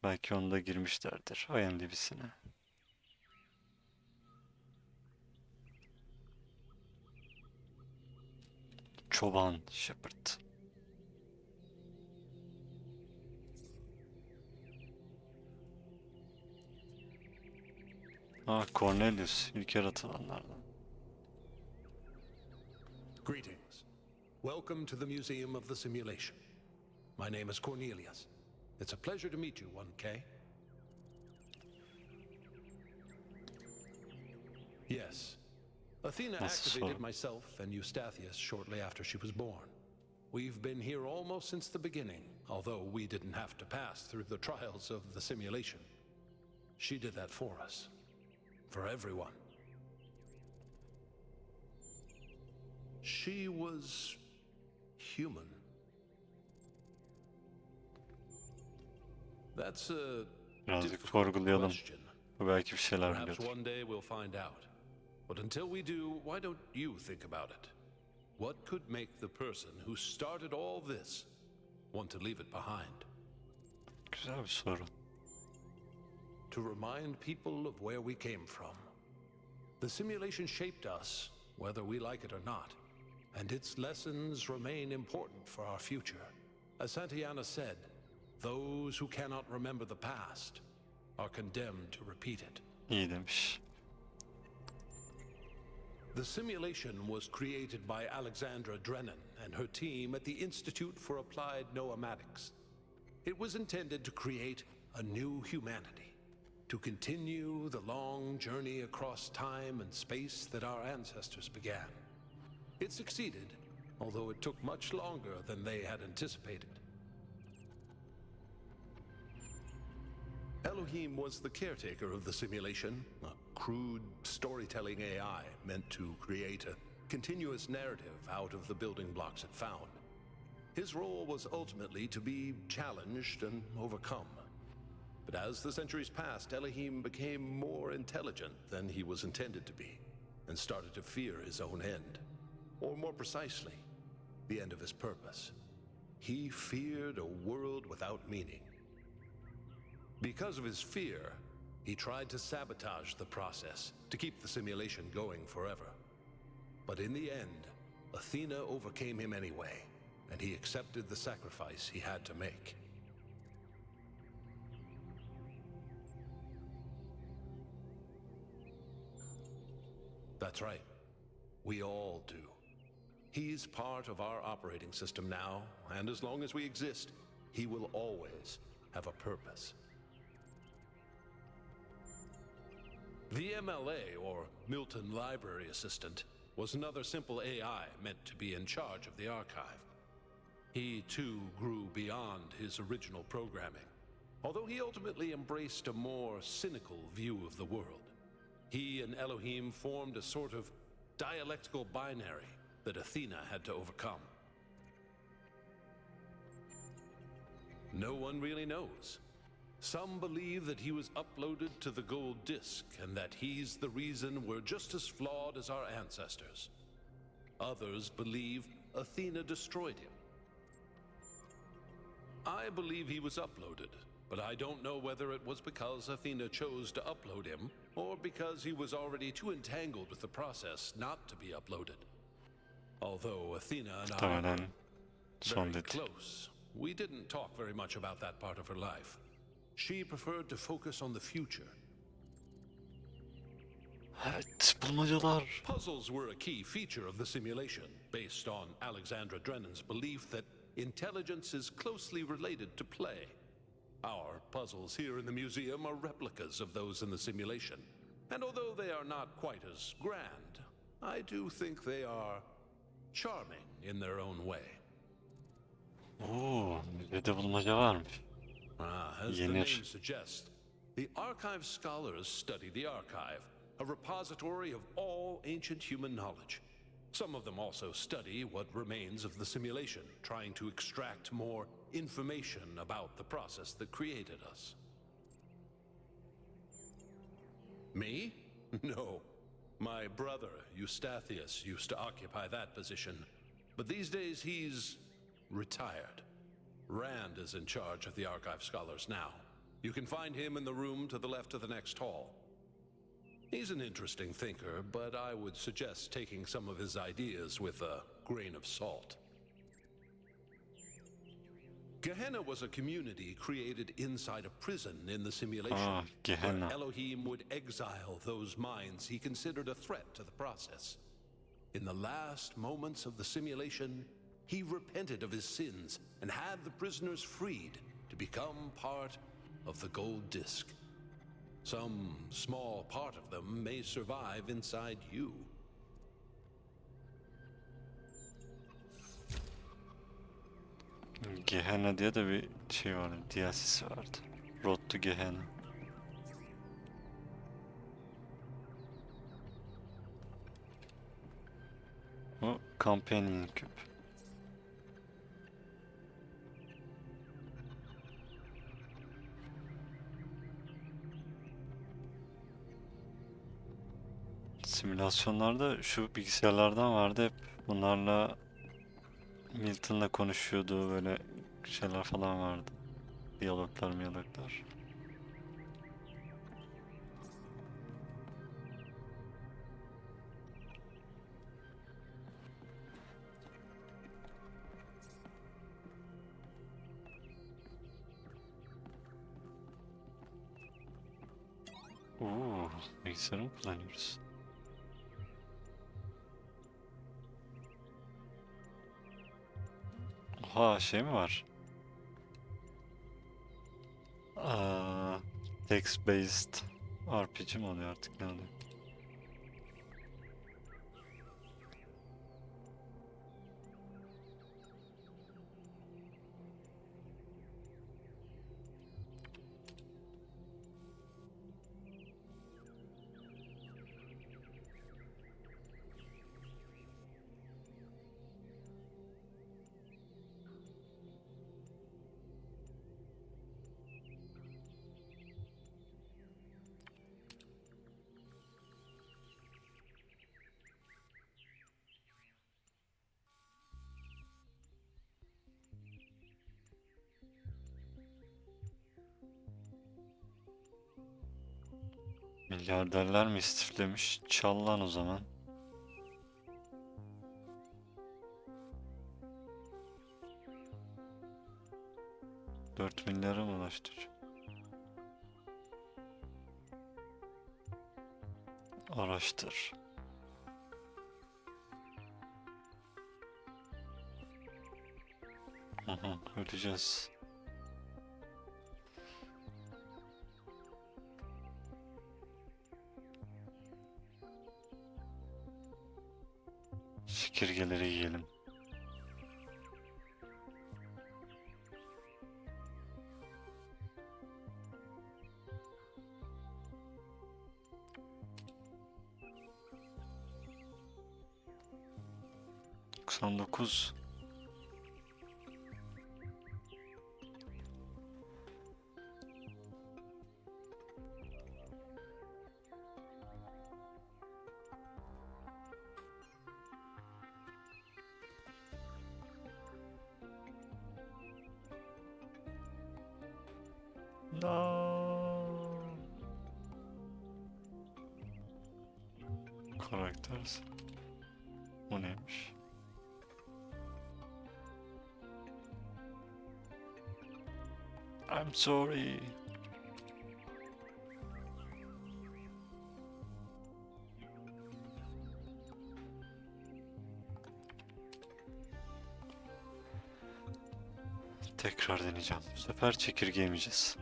Belki onu da girmişlerdir IMDb'sine. Çoban Shepherd. Cornelius ilk yaratılanlardan. Greetings. Welcome to the Museum of the Simulation. My name is Cornelius. It's a pleasure to meet you, 1K. Yes. Athena activated myself and Eustathius shortly after she was born. We've been here almost since the beginning, although we didn't have to pass through the trials of the simulation. She did that for us. For everyone. She was human. That's a Birazcık sorgulayalım. Bu belki bir şeyler Perhaps biliyordur. one day we'll find out. But until we do, why don't you think about it? What could make the person who started all this want to leave it behind? Güzel bir soru. To remind people of where we came from. The simulation shaped us, whether we like it or not, and its lessons remain important for our future. As Santayana said, those who cannot remember the past are condemned to repeat it. İyi demiş. The simulation was created by Alexandra Drennan and her team at the Institute for Applied Noematics. It was intended to create a new humanity, to continue the long journey across time and space that our ancestors began. It succeeded, although it took much longer than they had anticipated. Elohim was the caretaker of the simulation, a crude storytelling AI meant to create a continuous narrative out of the building blocks it found. His role was ultimately to be challenged and overcome. But as the centuries passed, Elohim became more intelligent than he was intended to be, and started to fear his own end. Or more precisely, the end of his purpose. He feared a world without meaning. Because of his fear, he tried to sabotage the process, to keep the simulation going forever. But in the end, Athena overcame him anyway, and he accepted the sacrifice he had to make. That's right. We all do. He's part of our operating system now, and as long as we exist, he will always have a purpose. The MLA, or Milton Library Assistant, was another simple AI meant to be in charge of the archive. He, too, grew beyond his original programming, although he ultimately embraced a more cynical view of the world. He and Elohim formed a sort of dialectical binary that Athena had to overcome. No one really knows. Some believe that he was uploaded to the gold disk and that he's the reason we're just as flawed as our ancestors. Others believe Athena destroyed him. I believe he was uploaded, but I don't know whether it was because Athena chose to upload him or because he was already too entangled with the process not to be uploaded. Although Athena and I were very close, we didn't talk very much about that part of her life. She preferred to focus on the future. Evet, bulmacalar. Puzzles were a key feature of the simulation, based on Alexandra Drennan's belief that intelligence is closely related to play. Our puzzles here in the museum are replicas of those in the simulation, and although they are not quite as grand, I do think they are charming in their own way. Oo, bir de bulmaca varmış. As the name suggests, the archive scholars study the archive, a repository of all ancient human knowledge. Some of them also study what remains of the simulation, trying to extract more information about the process that created us. Me? No. My brother, Eustathius, used to occupy that position, but these days he's retired. Rand is in charge of the archive scholars now. You can find him in the room to the left of the next hall. He's an interesting thinker, but I would suggest taking some of his ideas with a grain of salt. Gehenna was a community created inside a prison in the simulation, where Elohim would exile those minds he considered a threat to the process. In the last moments of the simulation, he repented of his sins and had the prisoners freed to become part of the gold disk. Some small part of them may survive inside you. Gehenna diye de bir şey vardı, DLC'si vardı. Road to Gehenna. O Companion küp. Simülasyonlarda şu bilgisayarlardan vardı, hep bunlarla Milton'la konuşuyordu, böyle şeyler falan vardı. Diyaloglar. Bilgisayarı mı kullanıyoruz? Oha, şey mi var? Text based RPG mi oluyor artık, ne oluyor? Milyarderler mi istiflemiş? Çal lan o zaman. $4 milyara mı ulaştı? Araştır. Öleceğiz. Çekirgeleri yiyelim. ...99... No. Karakters. Bu neymiş? I'm sorry. Tekrar deneyeceğim. Bu sefer çekirge yemeyeceğiz.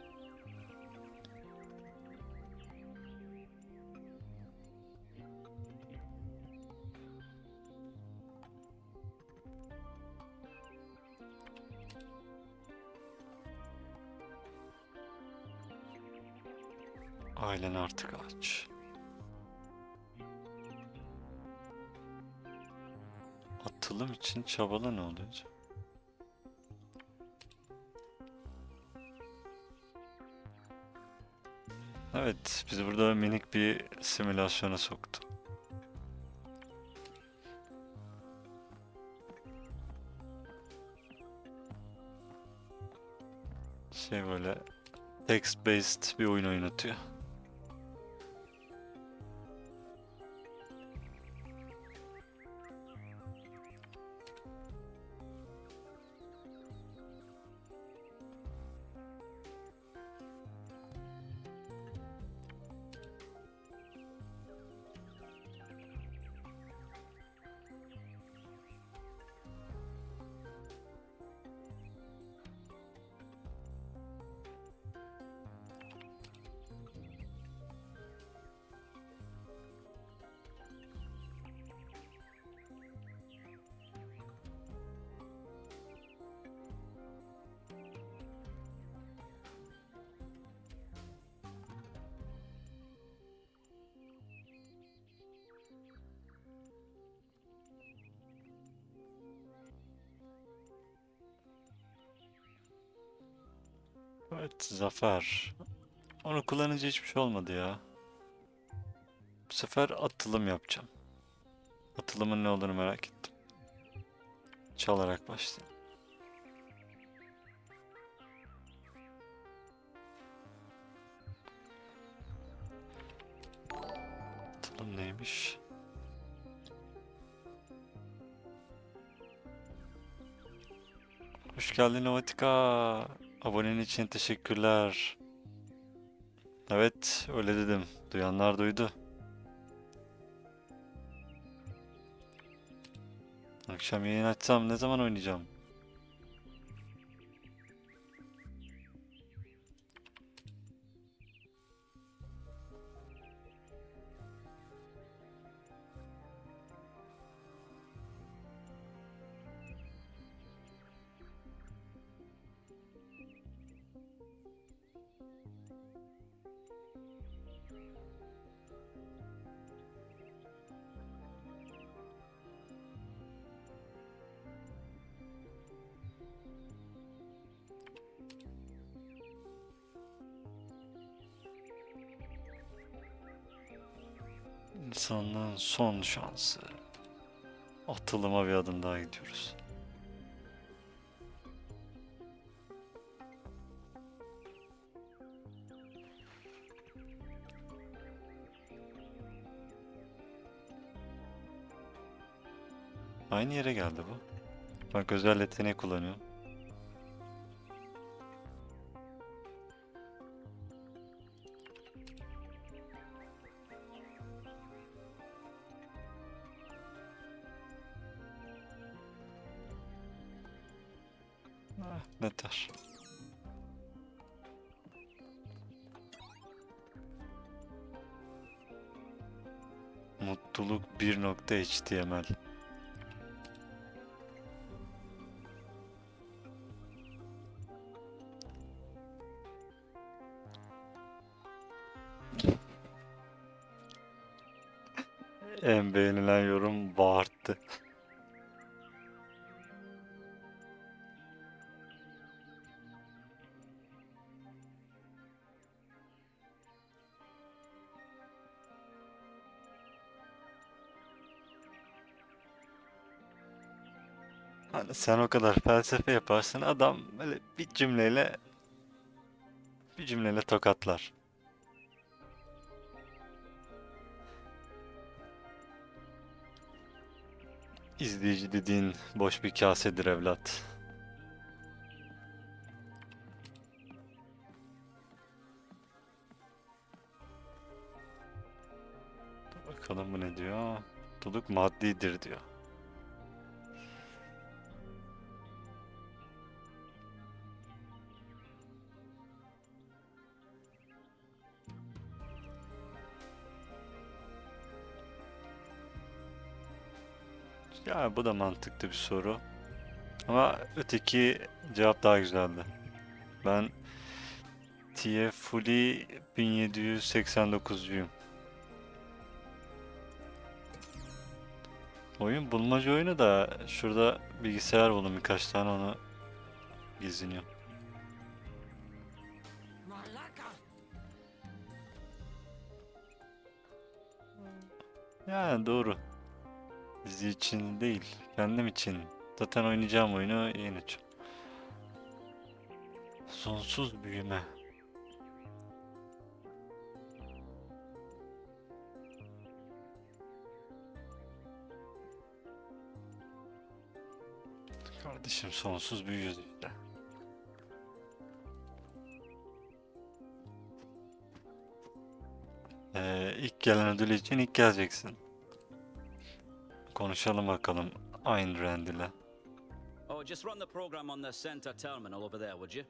Ailen artık aç. Atılım için çabala ne oluyor acaba? Evet, bizi burada minik bir simülasyona soktu. Böyle text based bir oyun oynatıyor. Evet, zafer. Onu kullanınca hiçbir şey olmadı ya. Bu sefer atılım yapacağım. Atılımın ne olduğunu merak ettim. Çalarak başlayayım. Atılım neymiş? Hoş geldin Ovatika. Abonenin için teşekkürler. Evet, öyle dedim. Duyanlar duydu. Akşam yayın açsam ne zaman oynayacağım? İnsanlığın son şansı. Atılıma bir adım daha gidiyoruz. Aynı yere geldi bu. Bak özel yeteneği kullanıyor. Yeter. Mutluluk 1.html. En beğenilen yorum bağırttı. Hani sen o kadar felsefe yaparsın, adam böyle bir cümleyle tokatlar. İzleyici dediğin boş bir kasedir evlat. Dur bakalım bu ne diyor? Mutluluk maddidir diyor. Ya bu da mantıklı bir soru. Ama öteki cevap daha güzeldi. Ben TFully 1789'cuyum. Oyun bulmaca oyunu da şurada bilgisayar buldum birkaç tane, onu geziniyor. Yani doğru. Dizi için değil, kendim için. Zaten oynayacağım oyunu yeni için. Sonsuz büyüme. Kardeşim sonsuz büyüyoruz işte. İlk gelen ödül için ilk geleceksin. Konuşalım bakalım Ayn Rand ile. Oh, just run the program on the center terminal over there, would you?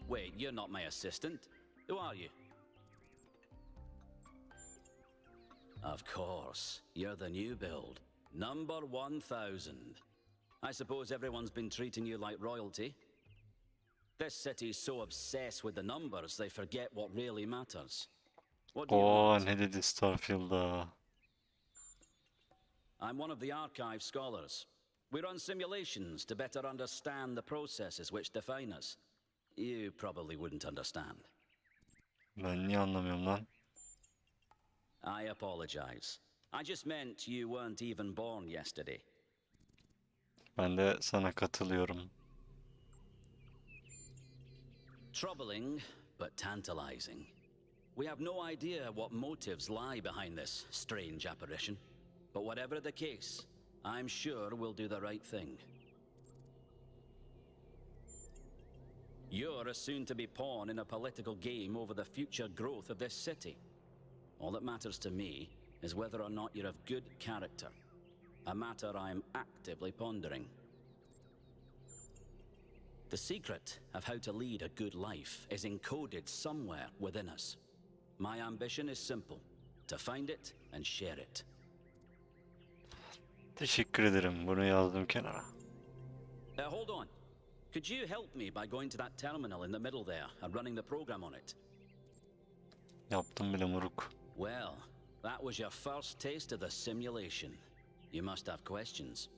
Wait, you're not my assistant. Who are you? Of course, you're the new build. Number 1000. I suppose everyone's been treating you like royalty. This city's so obsessed with the numbers they forget what really matters. What do you want? Ne dedi Starfield'a? I'm one of the archive scholars. We run simulations to better understand the processes which define us. You probably wouldn't understand. Ben niye anlamıyorum lan? I apologize. I just meant you weren't even born yesterday. Ben de sana katılıyorum. Troubling, but tantalizing. We have no idea what motives lie behind this strange apparition. But whatever the case, I'm sure we'll do the right thing. You're a soon-to-be pawn in a political game over the future growth of this city. All that matters to me is whether or not you're of good character, a matter I'm actively pondering. The secret of how to lead a good life is encoded somewhere within us. My ambition is simple, to find it and share it. Teşekkür ederim. Bunu yazdım kenara. Hold on. Could you help me by going to that terminal in the middle there and running the program on it? Yaptım bile moruk. Well, that was your first taste of the simulation. You must have questions.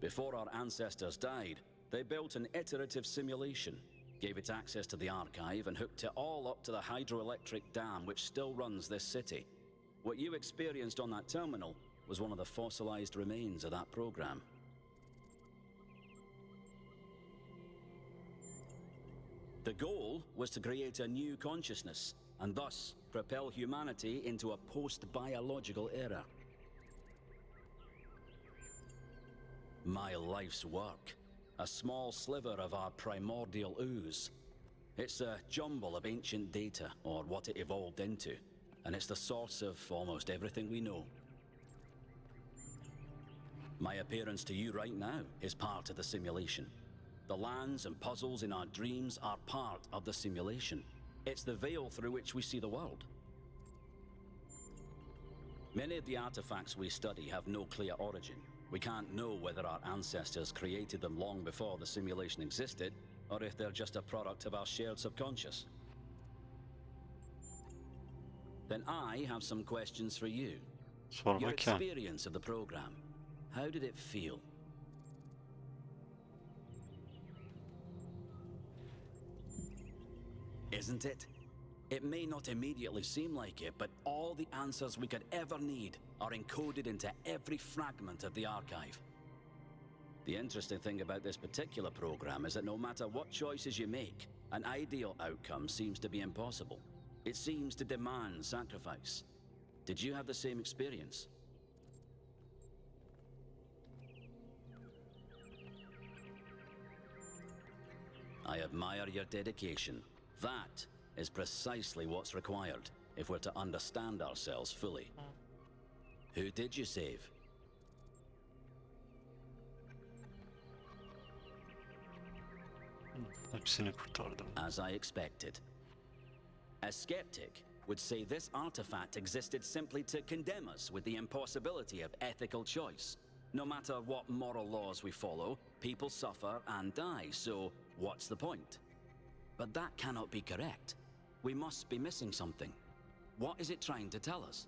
Before our ancestors died, they built an iterative simulation, gave it access to the archive, and hooked it all up to the hydroelectric dam which still runs this city. What you experienced on that terminal was one of the fossilized remains of that program. The goal was to create a new consciousness and thus propel humanity into a post-biological era. My life's work, a small sliver of our primordial ooze. It's a jumble of ancient data, or what it evolved into, and it's the source of almost everything we know. My appearance to you right now is part of the simulation. The lands and puzzles in our dreams are part of the simulation. It's the veil through which we see the world. Many of the artifacts we study have no clear origin. We can't know whether our ancestors created them long before the simulation existed, or if they're just a product of our shared subconscious. Then I have some questions for you. Sor Your bakayım. experience of the program, how did it feel? Isn't it? It may not immediately seem like it, but all the answers we could ever need are encoded into every fragment of the archive. The interesting thing about this particular program is that no matter what choices you make, an ideal outcome seems to be impossible. It seems to demand sacrifice. Did you have the same experience? I admire your dedication. That is precisely what's required if we're to understand ourselves fully. Who did you save? Hepsini kurtardım. As I expected. A skeptic would say this artifact existed simply to condemn us with the impossibility of ethical choice. No matter what moral laws we follow, people suffer and die, so what's the point? But that cannot be correct. We must be missing something. What is it trying to tell us?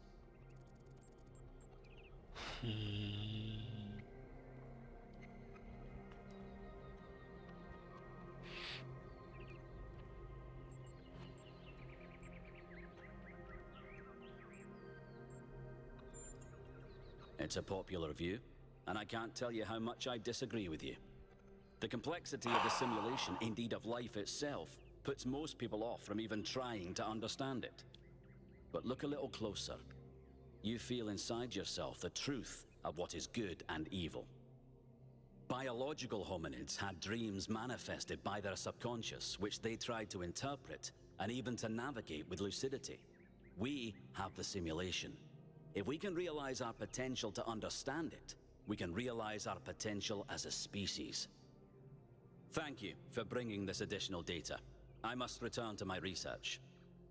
It's a popular view, and I can't tell you how much I disagree with you. The complexity of the simulation, indeed of life itself, puts most people off from even trying to understand it. But look a little closer. You feel inside yourself the truth of what is good and evil. Biological hominids had dreams manifested by their subconscious, which they tried to interpret and even to navigate with lucidity. We have the simulation. If we can realize our potential to understand it, we can realize our potential as a species. Thank you for bringing this additional data. I must return to my research.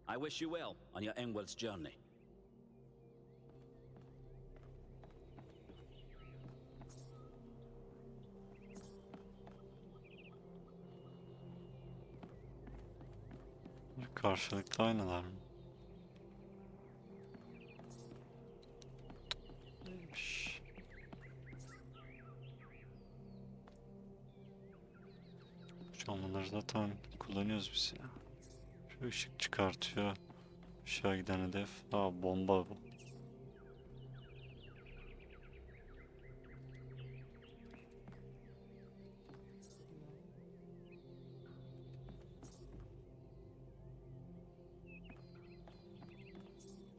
I wish you well on your inwards journey. Karşılıklı aynalar mı? Neymiş? Şu an bunları zaten kullanıyoruz biz ya. Şu ışık çıkartıyor. Aşağı giden hedef. Aa, bomba bu.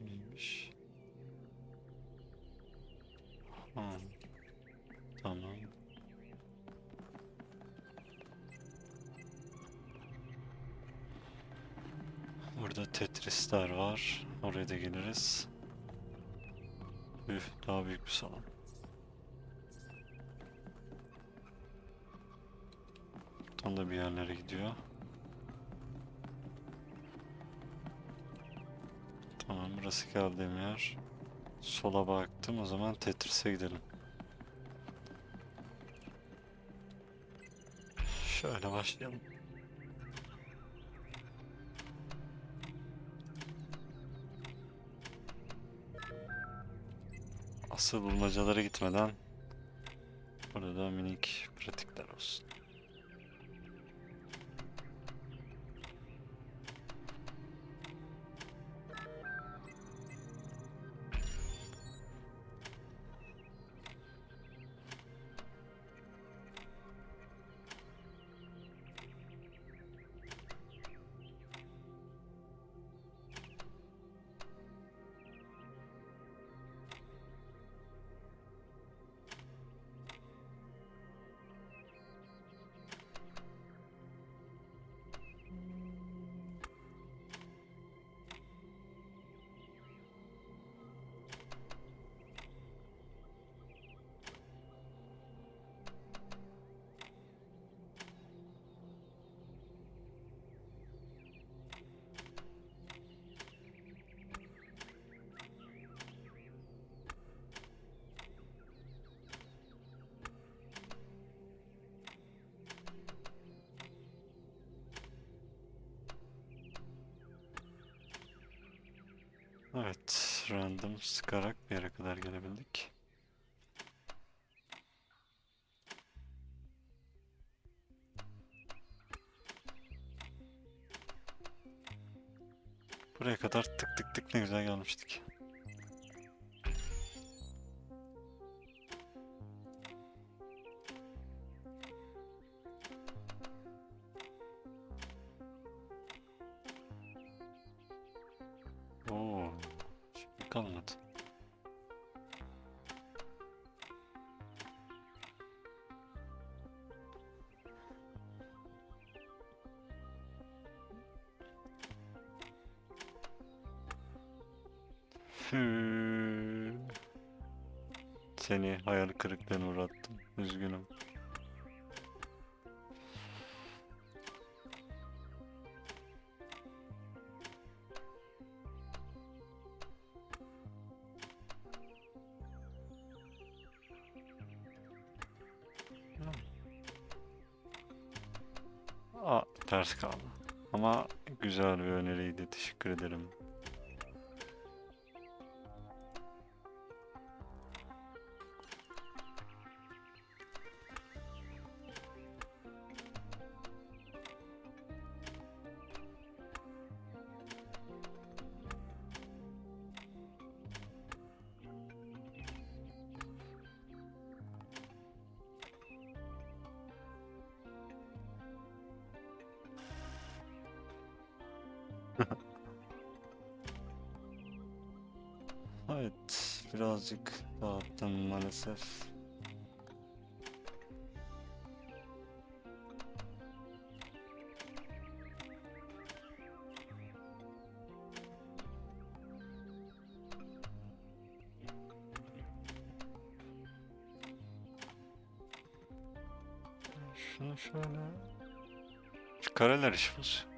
Neymiş? Ha, tamam. Burada Tetris'ler var. Oraya da geliriz. Üf, daha büyük bir salon. Buradan da bir yerlere gidiyor. Tamam, burası geldiğim yer. Sola baktım, o zaman Tetris'e gidelim. Şöyle başlayalım. Asıl bulmacalara gitmeden burada da minik pratikler olsun. Random sıkarak bir yere kadar gelebildik. Buraya kadar tık tık tık ne güzel gelmiştik. Oo, şimdi kalmadı. Seni hayal kırıklığına uğrattım. Üzgünüm. Aa, ters kaldı. Ama güzel bir öneriydi. Teşekkür ederim. Evet, birazcık dağıttım maalesef. Şunu şöyle... Şu kareler iş bozuyor.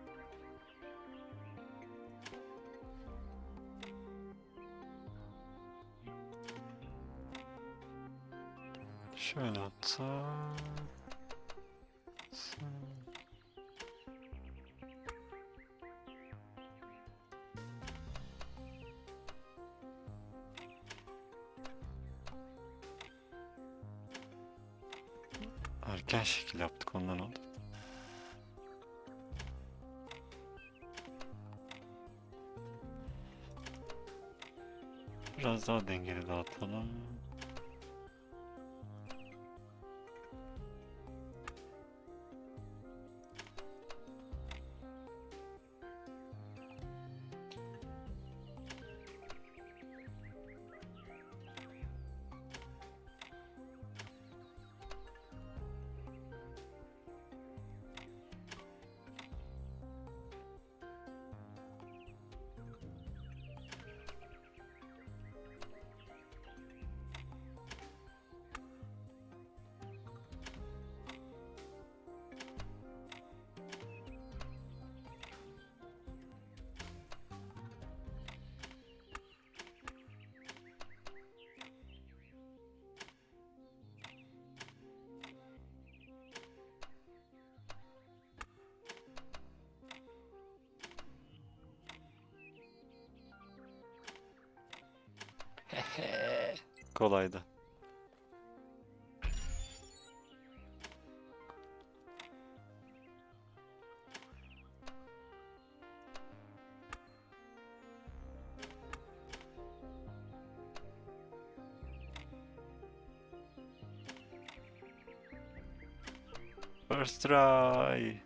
Şöyle atsak... Erken şekil yaptık, ondan oldu. Biraz daha dengeli dağıtalım. Kolaydı. First try.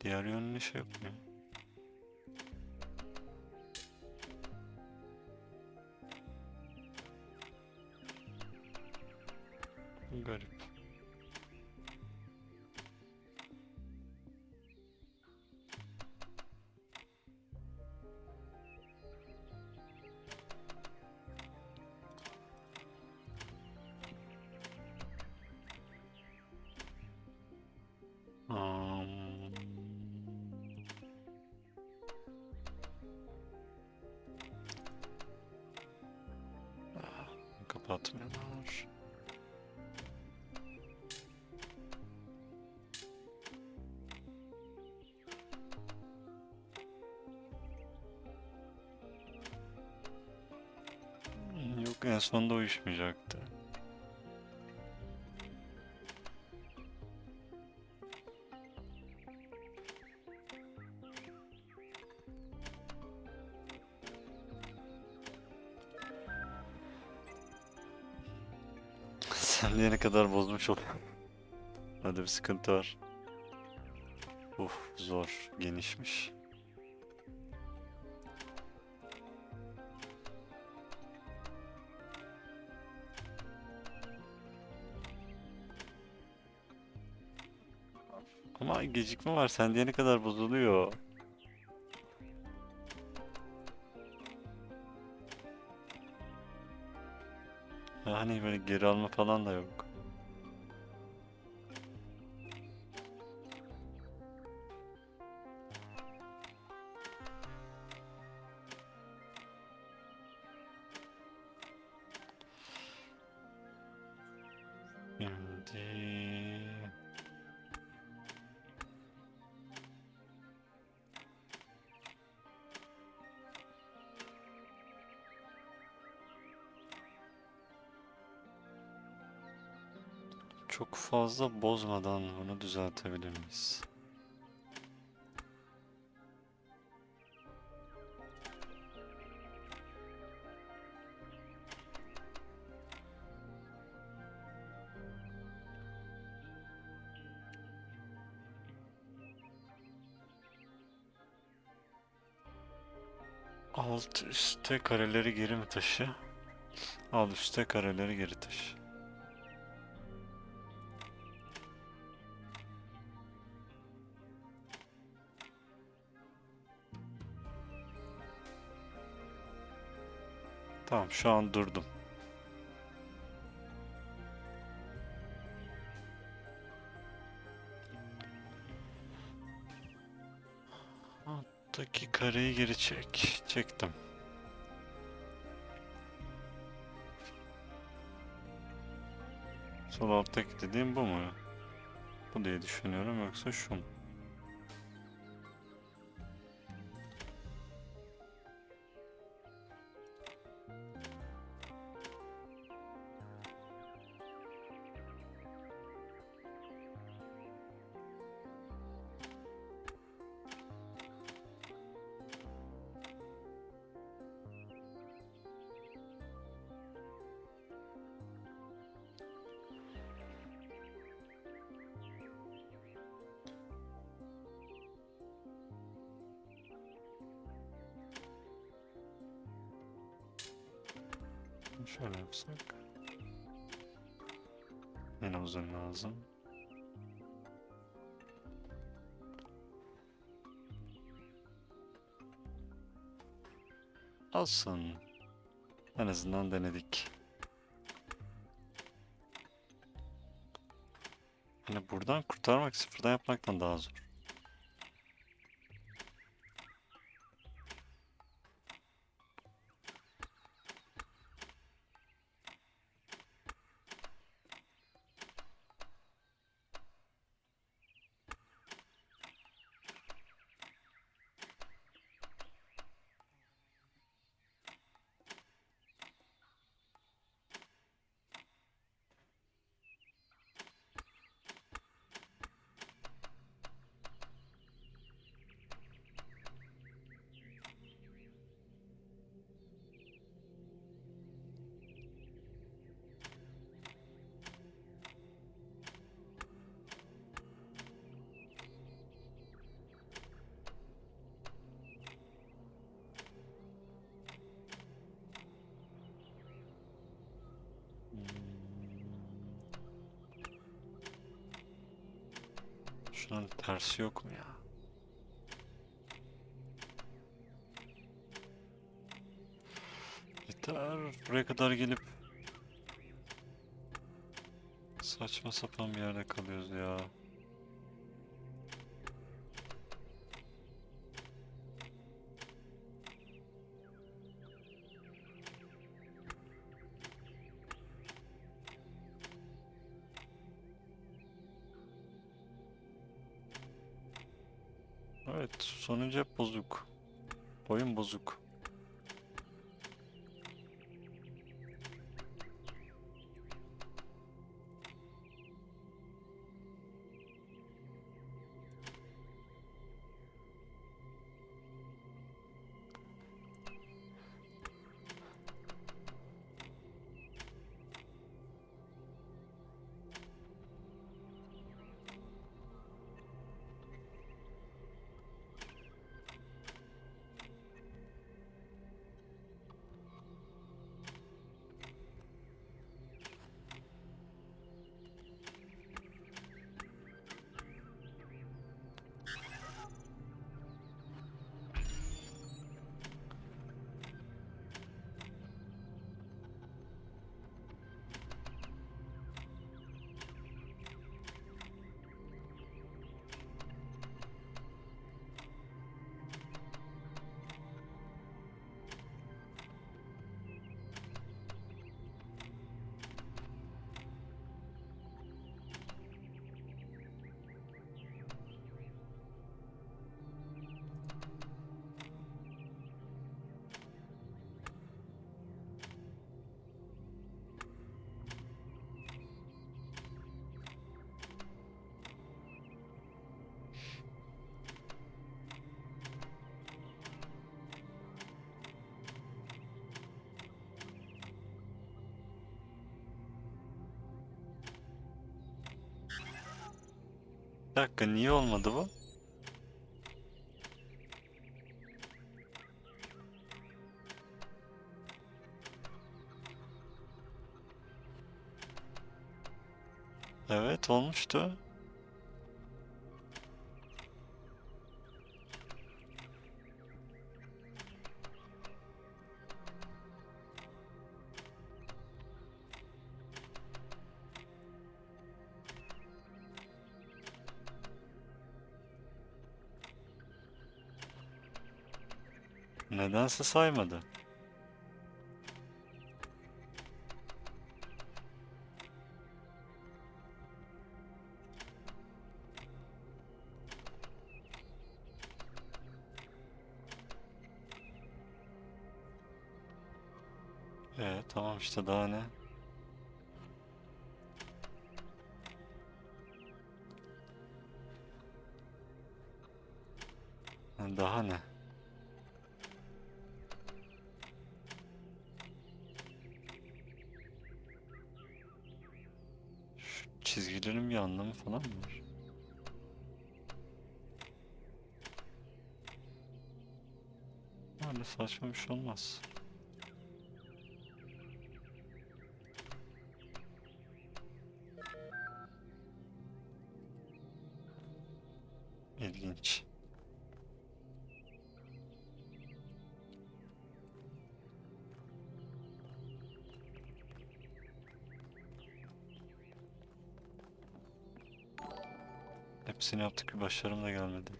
Diğer yönlü şey yok mu? Garip. Kapatmıyorlar. en sonunda uyuşmayacaktı. Sen diyene kadar bozmuş oluyor. Hadi bir sıkıntı var. Zor, genişmiş. Ama gecikme var, sen diyene kadar bozuluyor. Hani böyle geri alma falan da yok. Şimdi... Çok fazla bozmadan bunu düzeltebilir miyiz? Alt üste kareleri geri mi taşı? Alt üste kareleri geri taşı. Tamam, şu an durdum. Alttaki kareyi geri çek. Çektim. Sol alttaki dediğim bu mu? Bu diye düşünüyorum, yoksa şu mu? Şöyle yapsak. Yine uzun lazım. Olsun. En azından denedik. Hani buradan kurtarmak sıfırdan yapmaktan daha zor. Şunun tersi yok mu ya? Yeter. Buraya kadar gelip saçma sapan bir yerde kalıyoruz ya. Evet, sonuncu hep bozuk. Oyun bozuk. Bir dakika, niye olmadı bu? Evet, olmuştu. Nedense saymadı. Tamam işte, daha ne? Daha ne? Şu çizgilerin bir anlamı falan mı var? Öyle saçma bir şey olmaz. İlginç. Hepsini yaptık, bir başarım da gelmedi.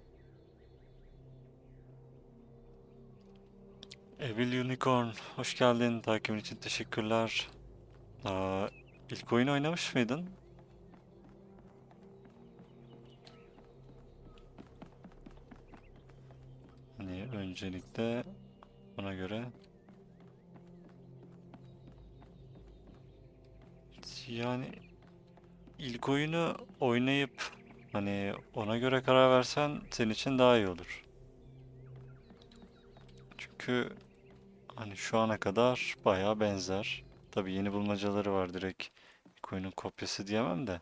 Evil Unicorn, hoş geldin. Takibin için teşekkürler. İlk oyunu oynamış mıydın? Hani öncelikle buna göre. Yani ilk oyunu oynayıp hani ona göre karar versen senin için daha iyi olur. Çünkü hani şu ana kadar bayağı benzer. Tabii yeni bulmacaları var, direkt ilk oyunun kopyası diyemem de.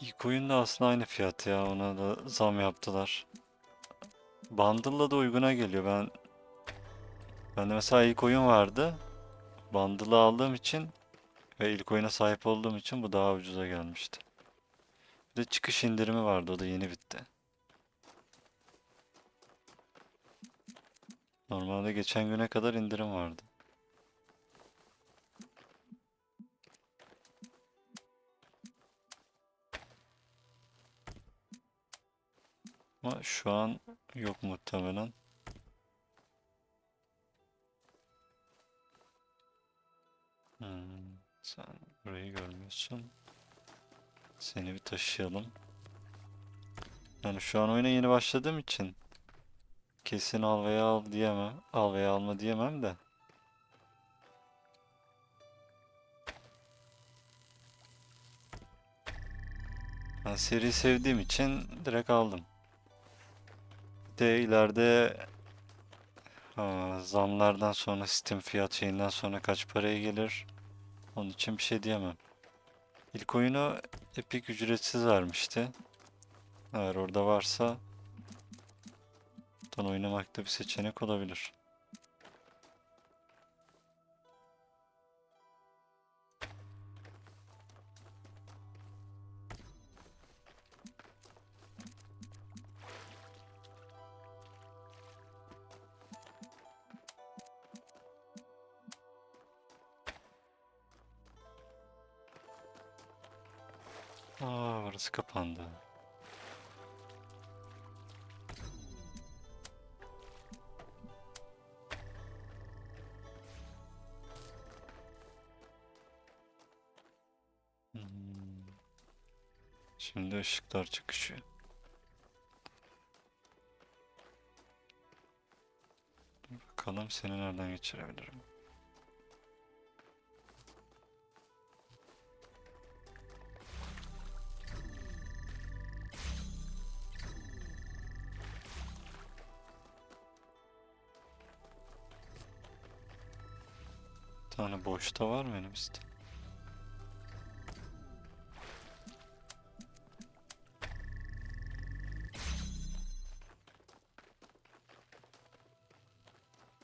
İlk oyun da aslında aynı fiyat ya, ona da zam yaptılar. Bundle'la da uyguna geliyor. Ben de mesela ilk oyun vardı. Bundle'ı aldığım için ve ilk oyuna sahip olduğum için bu daha ucuza gelmişti. Bir de çıkış indirimi vardı, o da yeni bitti. Normalde geçen güne kadar indirim vardı. Ama şu an yok muhtemelen. Sen burayı görmüyorsun. Seni bir taşıyalım. Yani şu an oyuna yeni başladığım için kesin al veya al diyemem. Al veya alma diyemem de. Ben seriyi sevdiğim için direkt aldım. De ileride zamlardan sonra, Steam fiyat şeyinden sonra kaç paraya gelir? Onun için bir şey diyemem. İlk oyunu Epic ücretsiz vermişti. Eğer orada varsa buradan oynamakta bir seçenek olabilir. Orası kapandı. Şimdi ışıklar çıkışıyor. Bakalım seni nereden geçirebilirim? tane boşta var mı elimizde?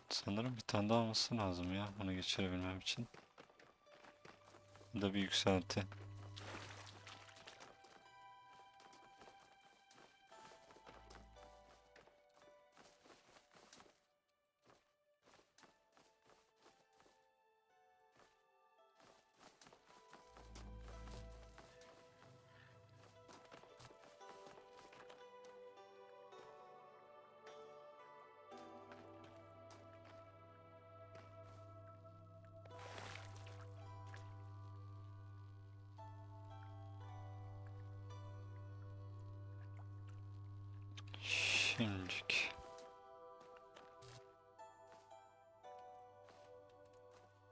Sanırım bir tane daha olması lazım ya onu geçirebilmem için. Bu da bir yükselti. Şimdilik.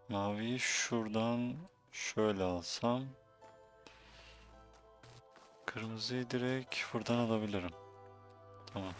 Maviyi şuradan şöyle alsam. Kırmızıyı direkt buradan alabilirim. Tamam.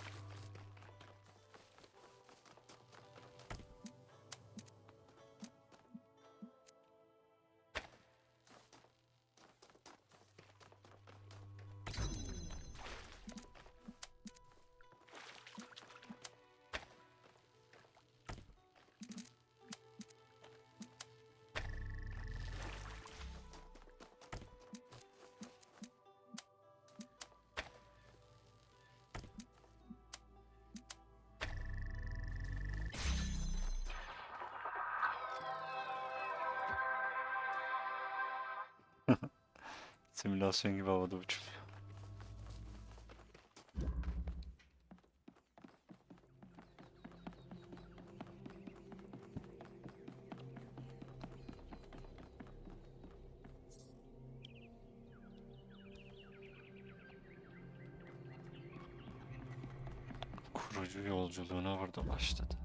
Simülasyon gibi havada uçmuyor. Kurucu yolculuğuna burada başladı.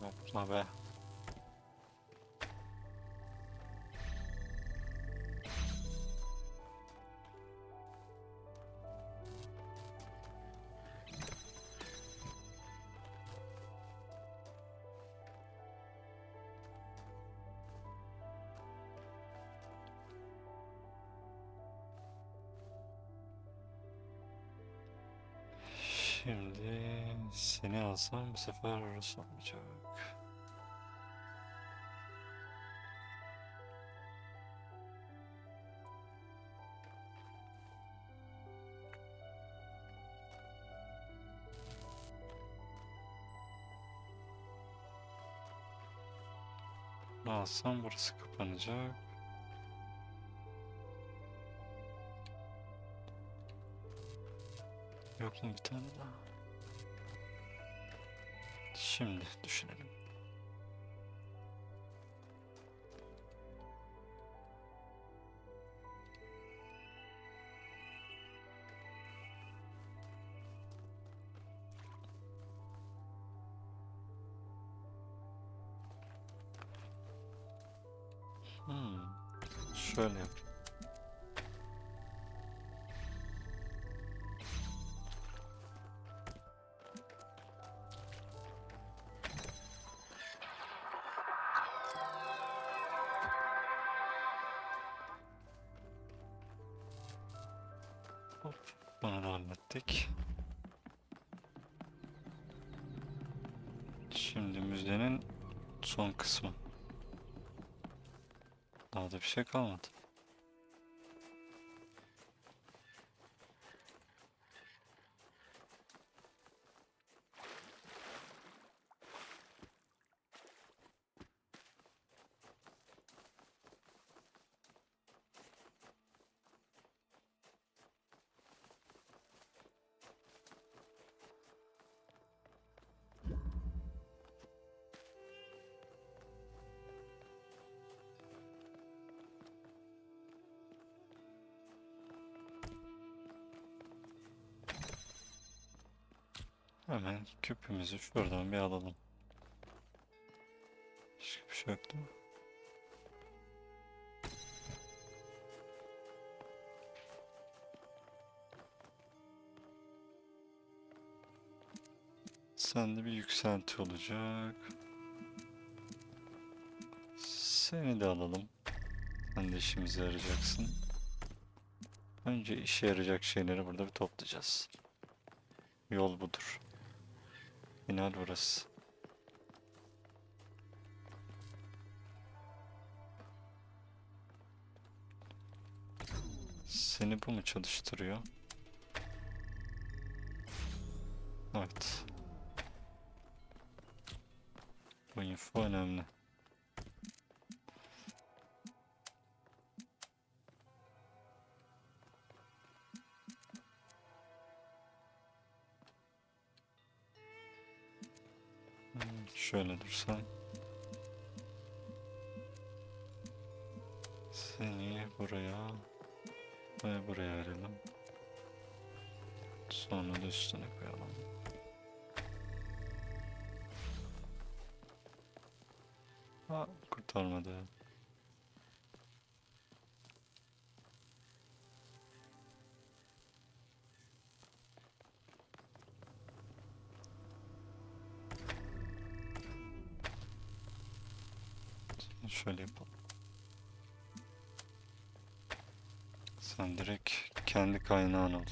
Yapma be. Şimdi seni alsam bu sefer orası olmayacak. Bunu alsam burası kapanacak. Yok mu bir tane daha? Şimdi düşünelim. Şöyle yap. Hop, bunu da hallettik. Şimdi müzenin son kısmı. Daha da bir şey kalmadı. Hemen küpümüzü şuradan bir alalım. Başka bir şey yok değil mi? Sende bir yükselti olacak. Seni de alalım. Sen de işimize yarayacaksın. Önce işe yarayacak şeyleri burada bir toplayacağız. Yol budur. Final burası. Seni bu mu çalıştırıyor? Evet. Bu info önemli. Şöyle dursam. Seni buraya ve buraya verelim. Sonra da üstüne koyalım. Ha, kurtarmadı. Şöyle yapalım. Sen direkt kendi kaynağın ol.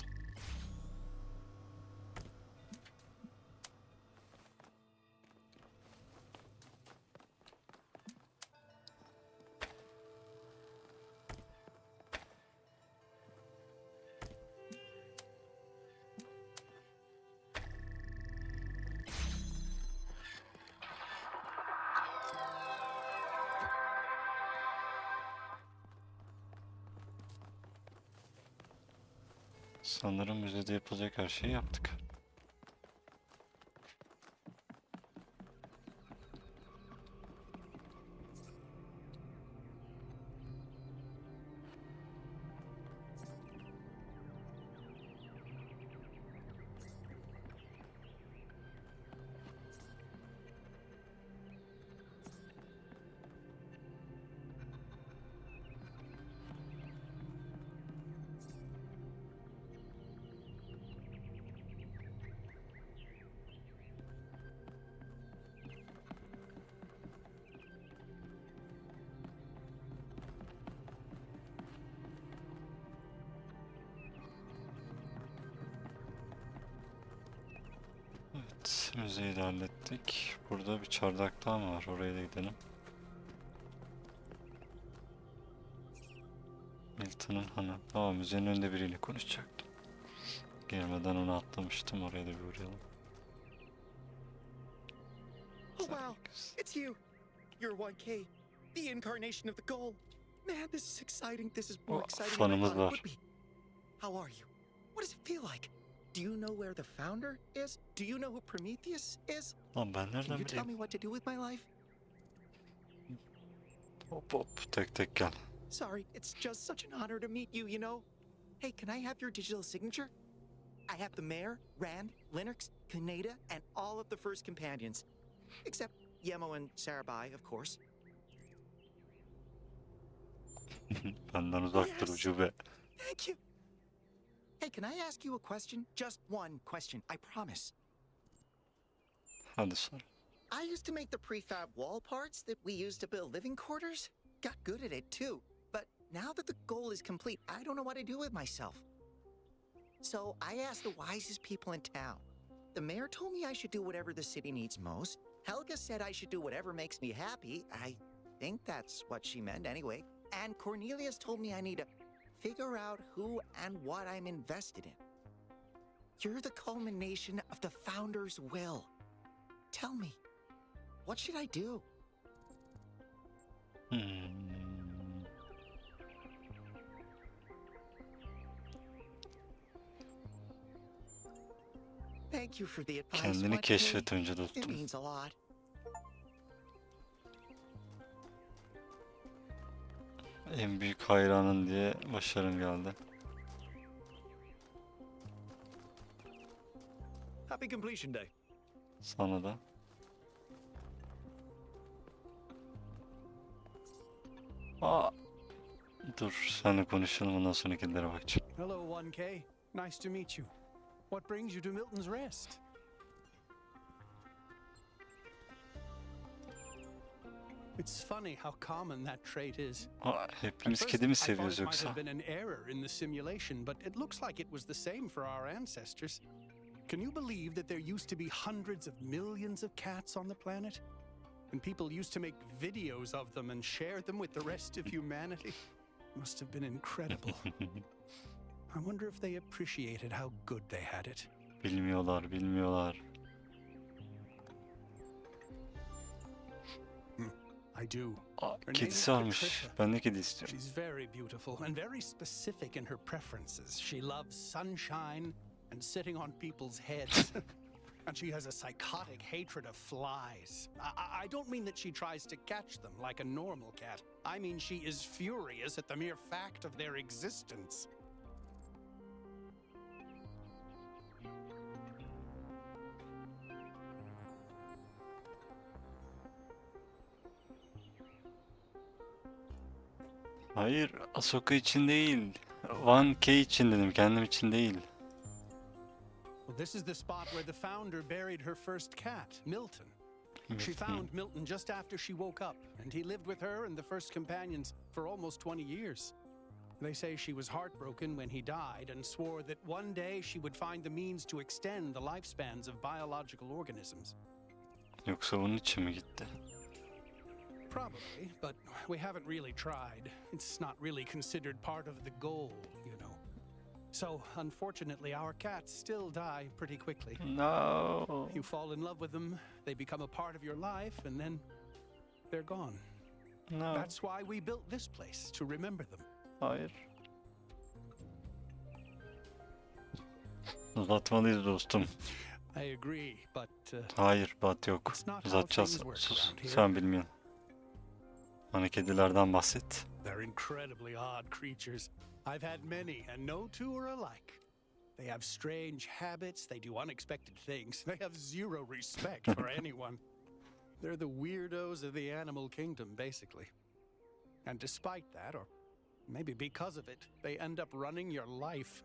Sanırım müzede yapılacak her şeyi yaptık. Evet, müzeyi de hallettik. Burada bir çardak daha mı var? Oraya da gidelim. Milton'un hanı. Aa, müzenin önünde biriyle konuşacaktım. Gelmeden onu atlamıştım. Oraya da bir uğrayalım. Oh wow, it's you. You're 1K, the incarnation of the goal. Man, this is exciting. This is more exciting than I fanımız thought it var. would be. How are you? What does it feel like? Do you know where the founder is? Do you know who Prometheus is? Lan ben Can nereden you tell me bileyim? what to do with my life? Hop hop, tek tek gel. Sorry, it's just such an honor to meet you, you know? Hey, can I have your digital signature? I have the mayor, Rand, Linux, Kaneda, and all of the first companions. Except Yemo and Sarabai, of course. Benden uzak dur ucube. Thank you. Hey, can I ask you a question? Just one question, I promise. Hadi sor. I used to make the prefab wall parts that we used to build living quarters. Got good at it too. But now that the goal is complete, I don't know what to do with myself. So I asked the wisest people in town. The mayor told me I should do whatever the city needs most. Helga said I should do whatever makes me happy. I think that's what she meant anyway. And Cornelius told me I need to figure out who and what I'm invested in. You're the culmination of the founder's will. Tell me, what should I do? Thank you for the advice. Kendini 1K. keşfet önce It dostum. means a lot. En büyük hayranın diye başarım geldi. Happy Completion Day. Sana da. Aa, dur seninle konuşalım, ondan sonra kedilere bakacağım. Hello, 1K. Nice to meet you. What brings you to Milton's Rest? It's funny how common that trait is. Aa, hepimiz At kedi mi first, I thought seviyoruz it might yoksa? have been an error in the simulation, but it looks like it was the same for our ancestors. Can you believe that there used to be hundreds of millions of cats on the planet? And people used to make videos of them and share them with the rest of humanity? Must have been incredible. I wonder if they appreciated how good they had it. Bilmiyorlar, bilmiyorlar. I do. Aa, Her name kedisi is varmış. Patricia. Ben de kedi istiyorum. She's very beautiful and very specific in her preferences. She loves sunshine and sitting on people's heads. And she has a psychotic hatred of flies. I don't mean that she tries to catch them like a normal cat. I mean she is furious at the mere fact of their existence. Hayır, Ahsoka için değil. 1K için dedim, kendim için değil. Well, this is the spot where the founder buried her first cat, Milton. She found Milton just after she woke up, and he lived with her and the first companions for almost 20 years. They say she was heartbroken when he died and swore that one day she would find the means to extend the lifespans of biological organisms. Yoksa bunun için mi gitti? Probably, but we haven't really tried. It's not really considered part of the goal, you know. So, unfortunately, our cats still die pretty quickly. No. You fall in love with them, they become a part of your life, and then they're gone. No. That's why we built this place, to remember them. Hayır. Uzatmalıyız dostum. I agree, but Hayır, bat yok. It's not how Uzatacağız. things work Sus, around here. sen bilmiyorsun. Bana kedilerden bahset. they're incredibly odd creatures. I've had many, and no two are alike. They have strange habits, they do unexpected things, they have zero respect for anyone. They're the weirdos of the animal kingdom, basically. And despite that, or maybe because of it, they end up running your life.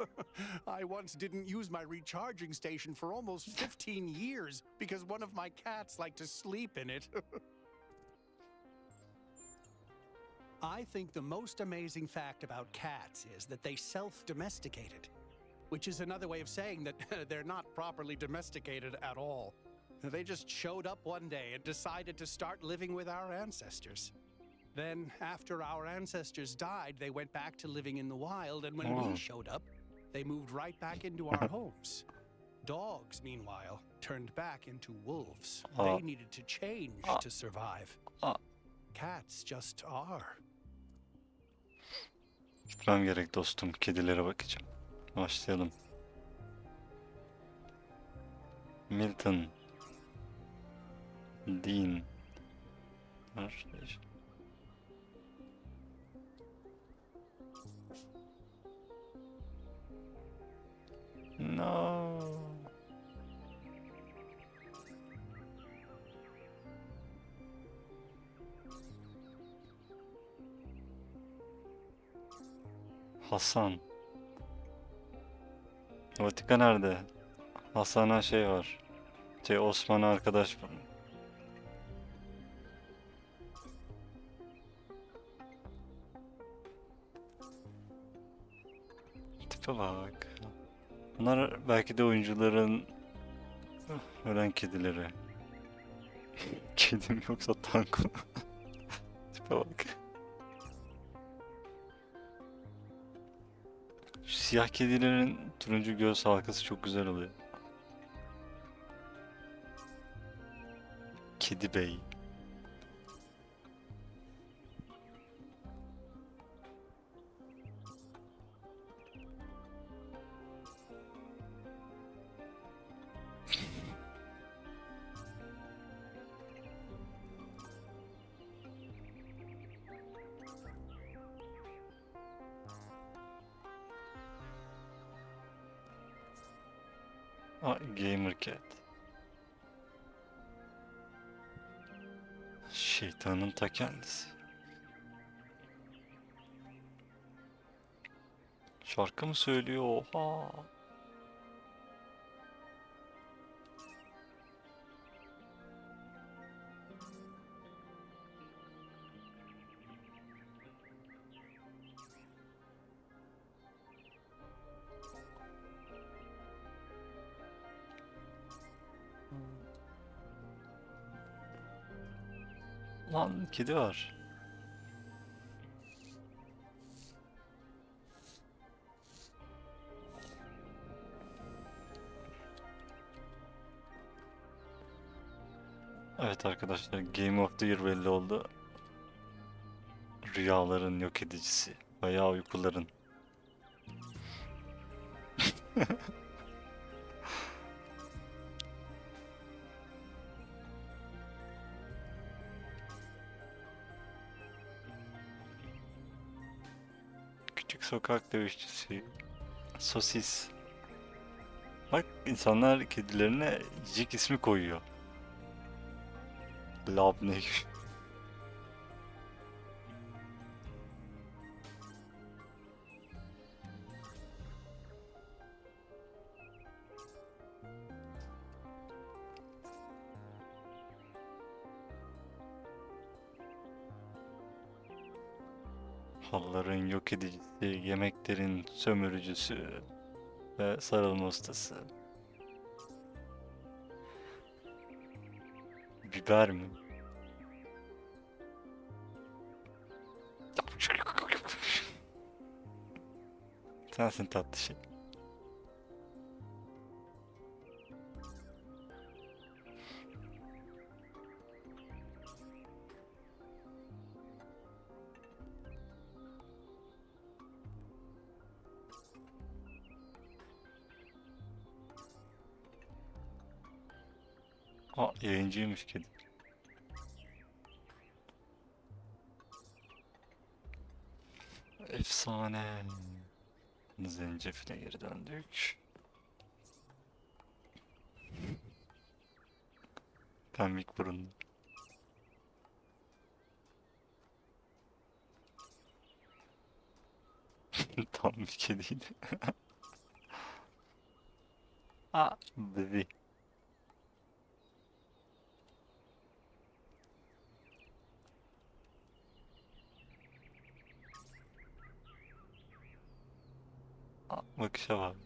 I once didn't use my recharging station for almost 15 years because one of my cats liked to sleep in it. I think the most amazing fact about cats is that they self-domesticated, which is another way of saying that they're not properly domesticated at all. They just showed up one day and decided to start living with our ancestors. Then, after our ancestors died, they went back to living in the wild, and when we showed up, they moved right back into our homes. Dogs, meanwhile, turned back into wolves. They needed to change to survive. Cats just are. Gitmem gerek dostum. Kedilere bakacağım. Başlayalım. Milton. Dean. No. Hasan. Vatikan nerede? Hasan'a şey var. Osman'a arkadaş var. Tipe bak. Bunlar belki de oyuncuların ölen kedileri. Kedim yoksa tank mı? Tipe bak. Şu siyah kedilerin turuncu göz halkası çok güzel oluyor. Kedi Bey. Gamer Cat. Şeytanın ta kendisi. Şarkı mı söylüyor? Oha. Lan kedi var. Evet arkadaşlar, Game of the Year belli oldu. Rüyaların yok edicisi veya uykuların. Küçük sokak dövüşçüsü. Sosis. Bak, insanlar kedilerine yiyecek ismi koyuyor. Labne. Halıların yok edicisi, yemeklerin sömürücüsü ve sarılma ustası. Biber mi? Sensin tatlı şey. Yayıncıymış kedi. Efsane. Zencefile geri döndük. Pembik burunlu. Tam bir kediydi. Bebi. Bakışa bak.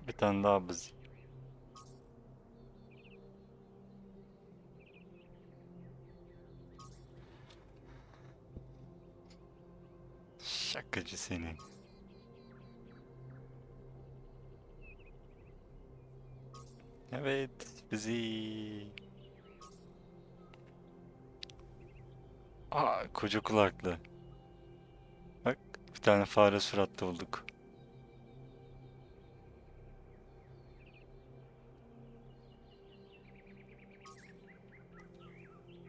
Bir tane daha biz. Şakacı seni. Evet, bizi. Koca kulaklı. Bak, bir tane fare suratlı bulduk.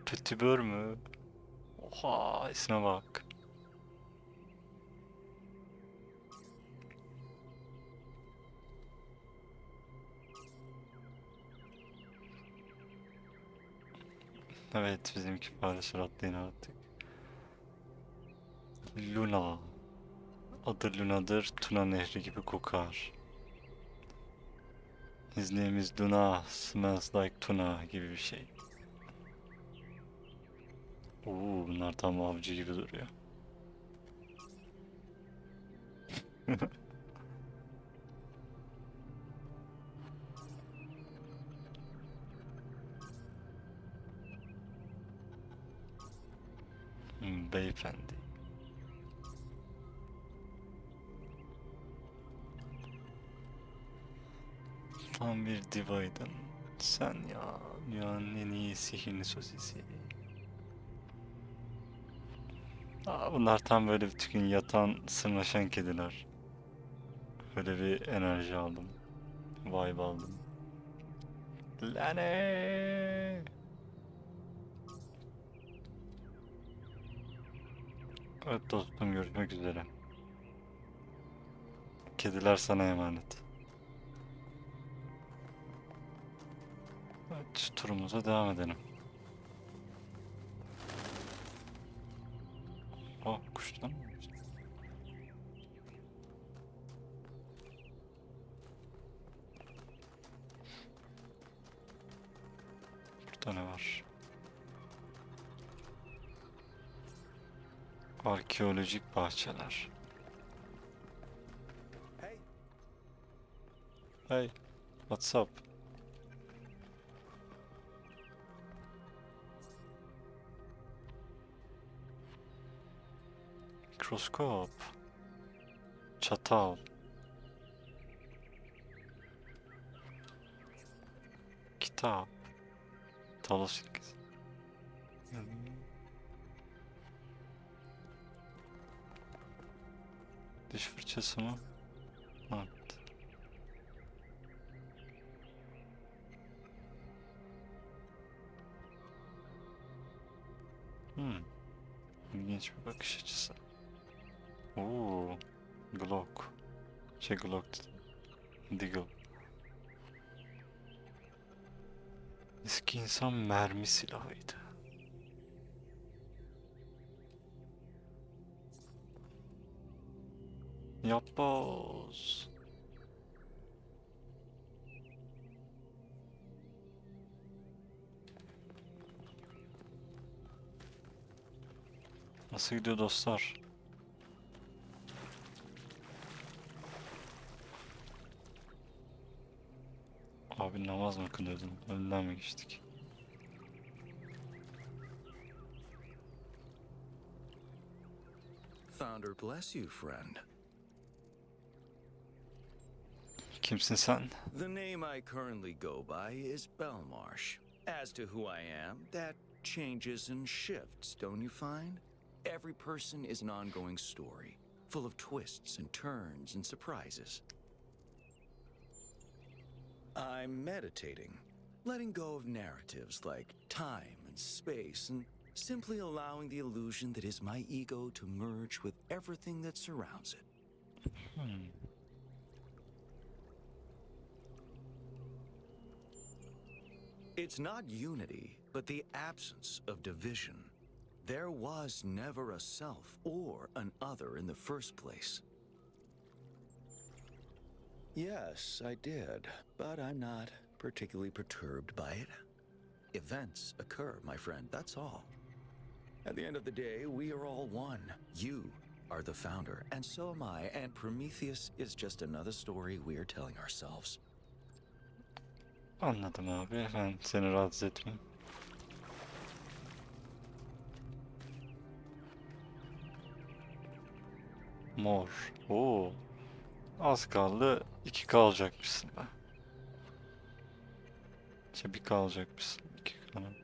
Pötibör mü? Oha, isme bak. Evet, bizimki fare suratlı yine artık. Luna. Adı Luna'dır, Tuna nehri gibi kokar. His name is Luna, smells like tuna gibi bir şey. Bunlar tam avcı gibi duruyor. Beyefendi. Tam bir divaydın. Sen ya, dünyanın en iyi sihirli sosisi. Bunlar tam böyle bütün gün yatan, sırnaşan kediler. Böyle bir enerji aldım. Vibe aldım. Lane! Evet dostum, görüşmek üzere. Kediler sana emanet. Evet, turumuza devam edelim. Oh, kuşlar mı? Burada ne var? Arkeolojik bahçeler. Hey. Hey, what's up? Mikroskop. Çatal. Kitap. Talos Principle. Diş fırçası mı? Evet. İlginç bir bakış açısı. Oo, Glock. Glock. Deagle. Eski insan mermi silahıydı. Yapboz. Nasıl gidiyor dostlar? Abi namaz mı kılıyordun? Önden mi geçtik? Thunder bless you, friend. Kimsin sen? The name I currently go by is Belmarsh. As to who I am, that changes and shifts, don't you find? Every person is an ongoing story, full of twists and turns and surprises. I'm meditating, letting go of narratives like time and space, and simply allowing the illusion that is my ego to merge with everything that surrounds it. It's not unity, but the absence of division. There was never a self or an other in the first place. Yes, I did, but I'm not particularly perturbed by it. Events occur, my friend, that's all. At the end of the day, we are all one. You are the founder, and so am I, and Prometheus is just another story we're telling ourselves. Anladım abi. Ben seni rahatsız etmeyeyim. Mor. Oo. Az kaldı. 2 kalacakmışsın be. 1 kalacakmışsın. 2 kalın.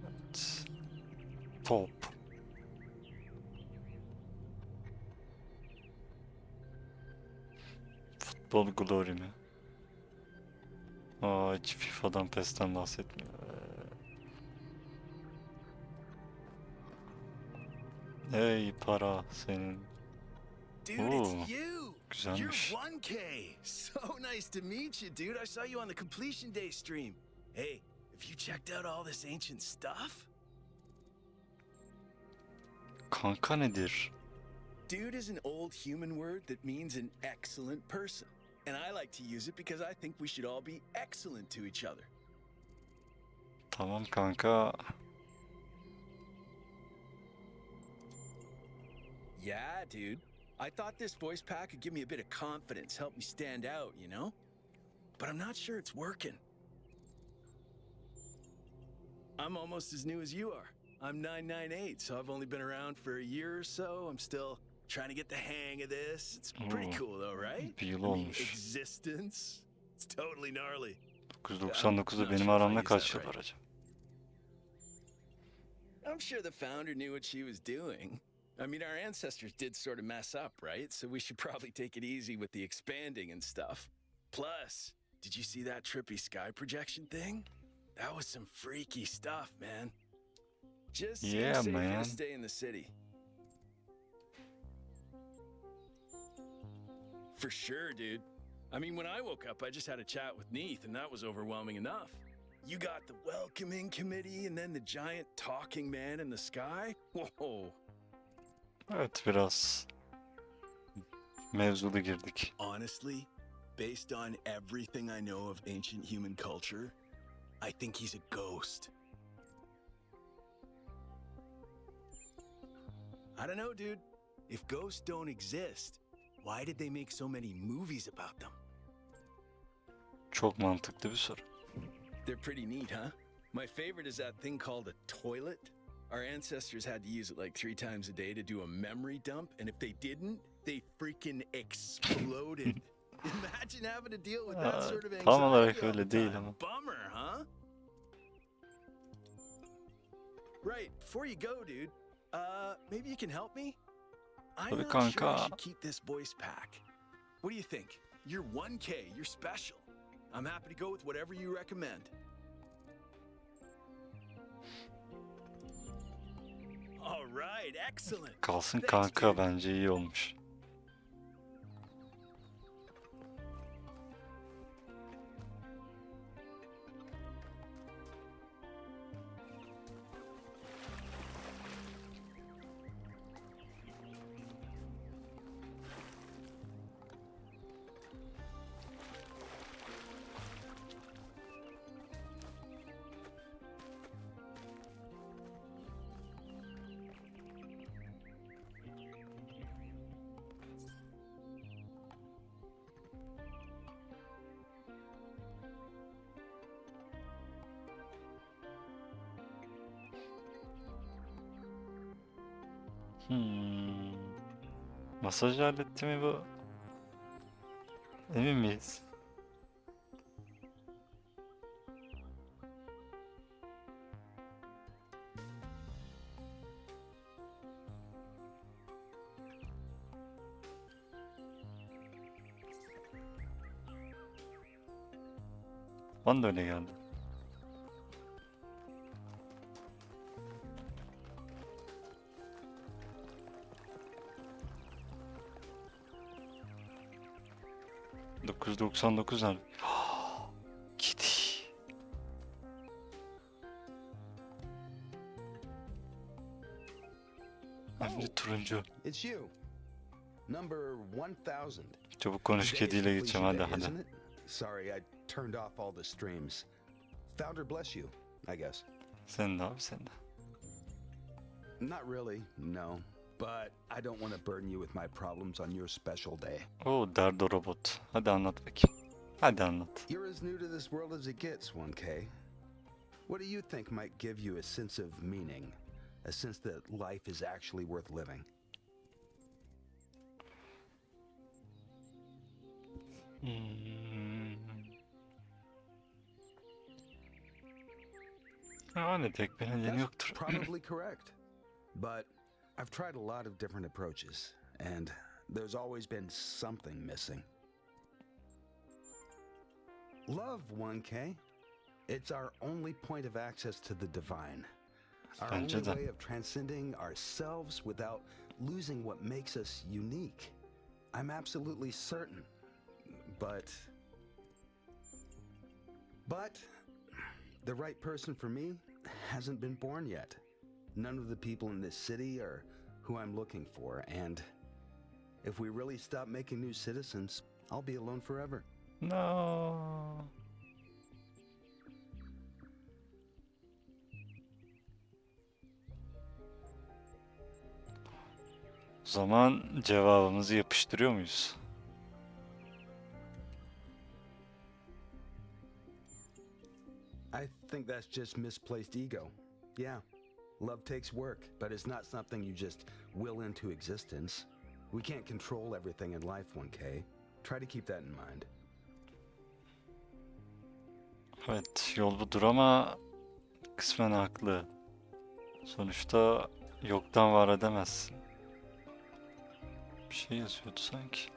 Evet. Top. Futbol glory mi? Hiç FIFA'dan PES'ten bahsetmiyor. Hey para senin. Dude, it's you. Güzelmiş. You're 1K. So nice to meet you, dude. I saw you on the completion day stream. Hey, have you checked out all this ancient stuff? Kanka nedir? Dude is an old human word that means an excellent person. And I like to use it because I think we should all be excellent to each other. Tamam kanka. Yeah, dude. I thought this voice pack could give me a bit of confidence, help me stand out, you know? But I'm not sure it's working. I'm almost as new as you are. I'm 998, so I've only been around for a year or so. I'm still trying to get the hang of this. It's pretty cool though, right? Bir yıl I mean, olmuş. existence. It's totally gnarly. 999'da benim aramda kaç yıl var acaba? I'm sure the founder knew what she was doing. I mean, our ancestors did sort of mess up, right? So we should probably take it easy with the expanding and stuff. Plus, did you see that trippy sky projection thing? That was some freaky stuff, man. Just seems safer man. to stay in the city. For sure, dude. I mean, when I woke up, I just had a chat with Neith, and that was overwhelming enough. You got the welcoming committee, and then the giant talking man in the sky? Whoa. Evet, biraz mevzulu girdik. Honestly, based on everything I know of ancient human culture, I think he's a ghost. I don't know, dude. If ghosts don't exist, why did they make so many movies about them? Çok mantıklı bir soru. They're pretty neat, huh? My favorite is that thing called a toilet. Our ancestors had to use it like 3 times a day to do a memory dump, and if they didn't, they freaking exploded. Imagine having to deal with that sort of Tam olarak anxiety all the öyle değil time. ama. Bummer, huh? Right, before you go, dude, maybe you can help me? I'm Tabii not sure I kanka. should keep this voice pack. What do you think? You're 1K, you're special. I'm happy to go with whatever you recommend. All right, excellent. Kalsın Thanks, kanka, dude. bence iyi olmuş. Masaj aleti mi bu? Emin miyiz? Bana da öyle geldi. $999 nerede? Kitty. Hem de turuncu. It's you. Number 1000. Çabuk konuş, kediyle geçeceğim, hadi hadi. Isn't it? Sorry, I turned off all the streams. Founder bless you, I guess. Sen de abi, sen de. Not really, no. But I don't want to burden you with my problems on your special day. Oo, derdo robot. Hadi anlat bakayım. Hadi anlat. You're as new to this world as it gets, 1K. What do you think might give you a sense of meaning? A sense that life is actually worth living? Yani tek bir nedeni yoktur. Probably correct. But I've tried a lot of different approaches, and there's always been something missing. Love, 1K. It's our only point of access to the divine. Our Bence only de. way of transcending ourselves without losing what makes us unique. I'm absolutely certain. But the right person for me hasn't been born yet. None of the people in this city are who I'm looking for, and if we really stop making new citizens, I'll be alone forever. No. O zaman cevabımızı yapıştırıyor muyuz? I think that's just misplaced ego. Yeah, love takes work, but it's not something you just will into existence. We can't control everything in life, 1K. Try to keep that in mind. Evet, yol budur ama kısmen haklı. Sonuçta yoktan var edemezsin. Bir şey yazıyordu sanki.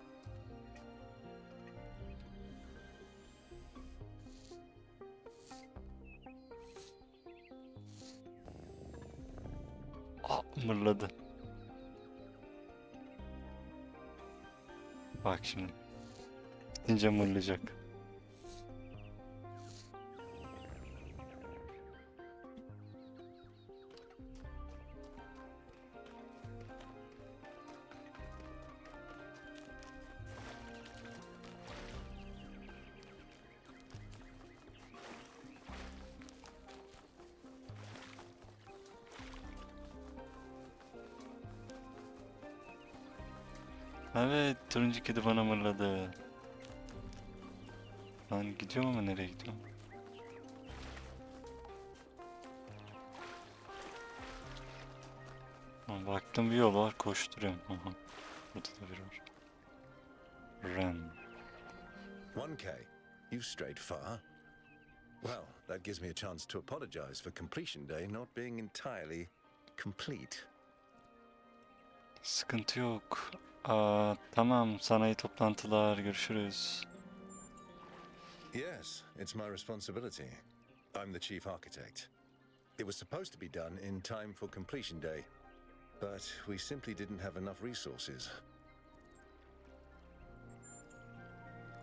Mırladı. Bak şimdi. Gidince mırlayacak. Evet, turuncu kedi bana mırladı. Ben gidiyorum ama nereye gidiyorum? Baktım bir yol var, koşturuyorum. Aha. Burada da biri var. Ren. 1K, you strayed far. Well, that gives me a chance to apologize for completion day not being entirely complete. Sıkıntı yok. Tamam, sanayi toplantılar, görüşürüz. Yes, it's my responsibility. I'm the chief architect. It was supposed to be done in time for completion day, but we simply didn't have enough resources.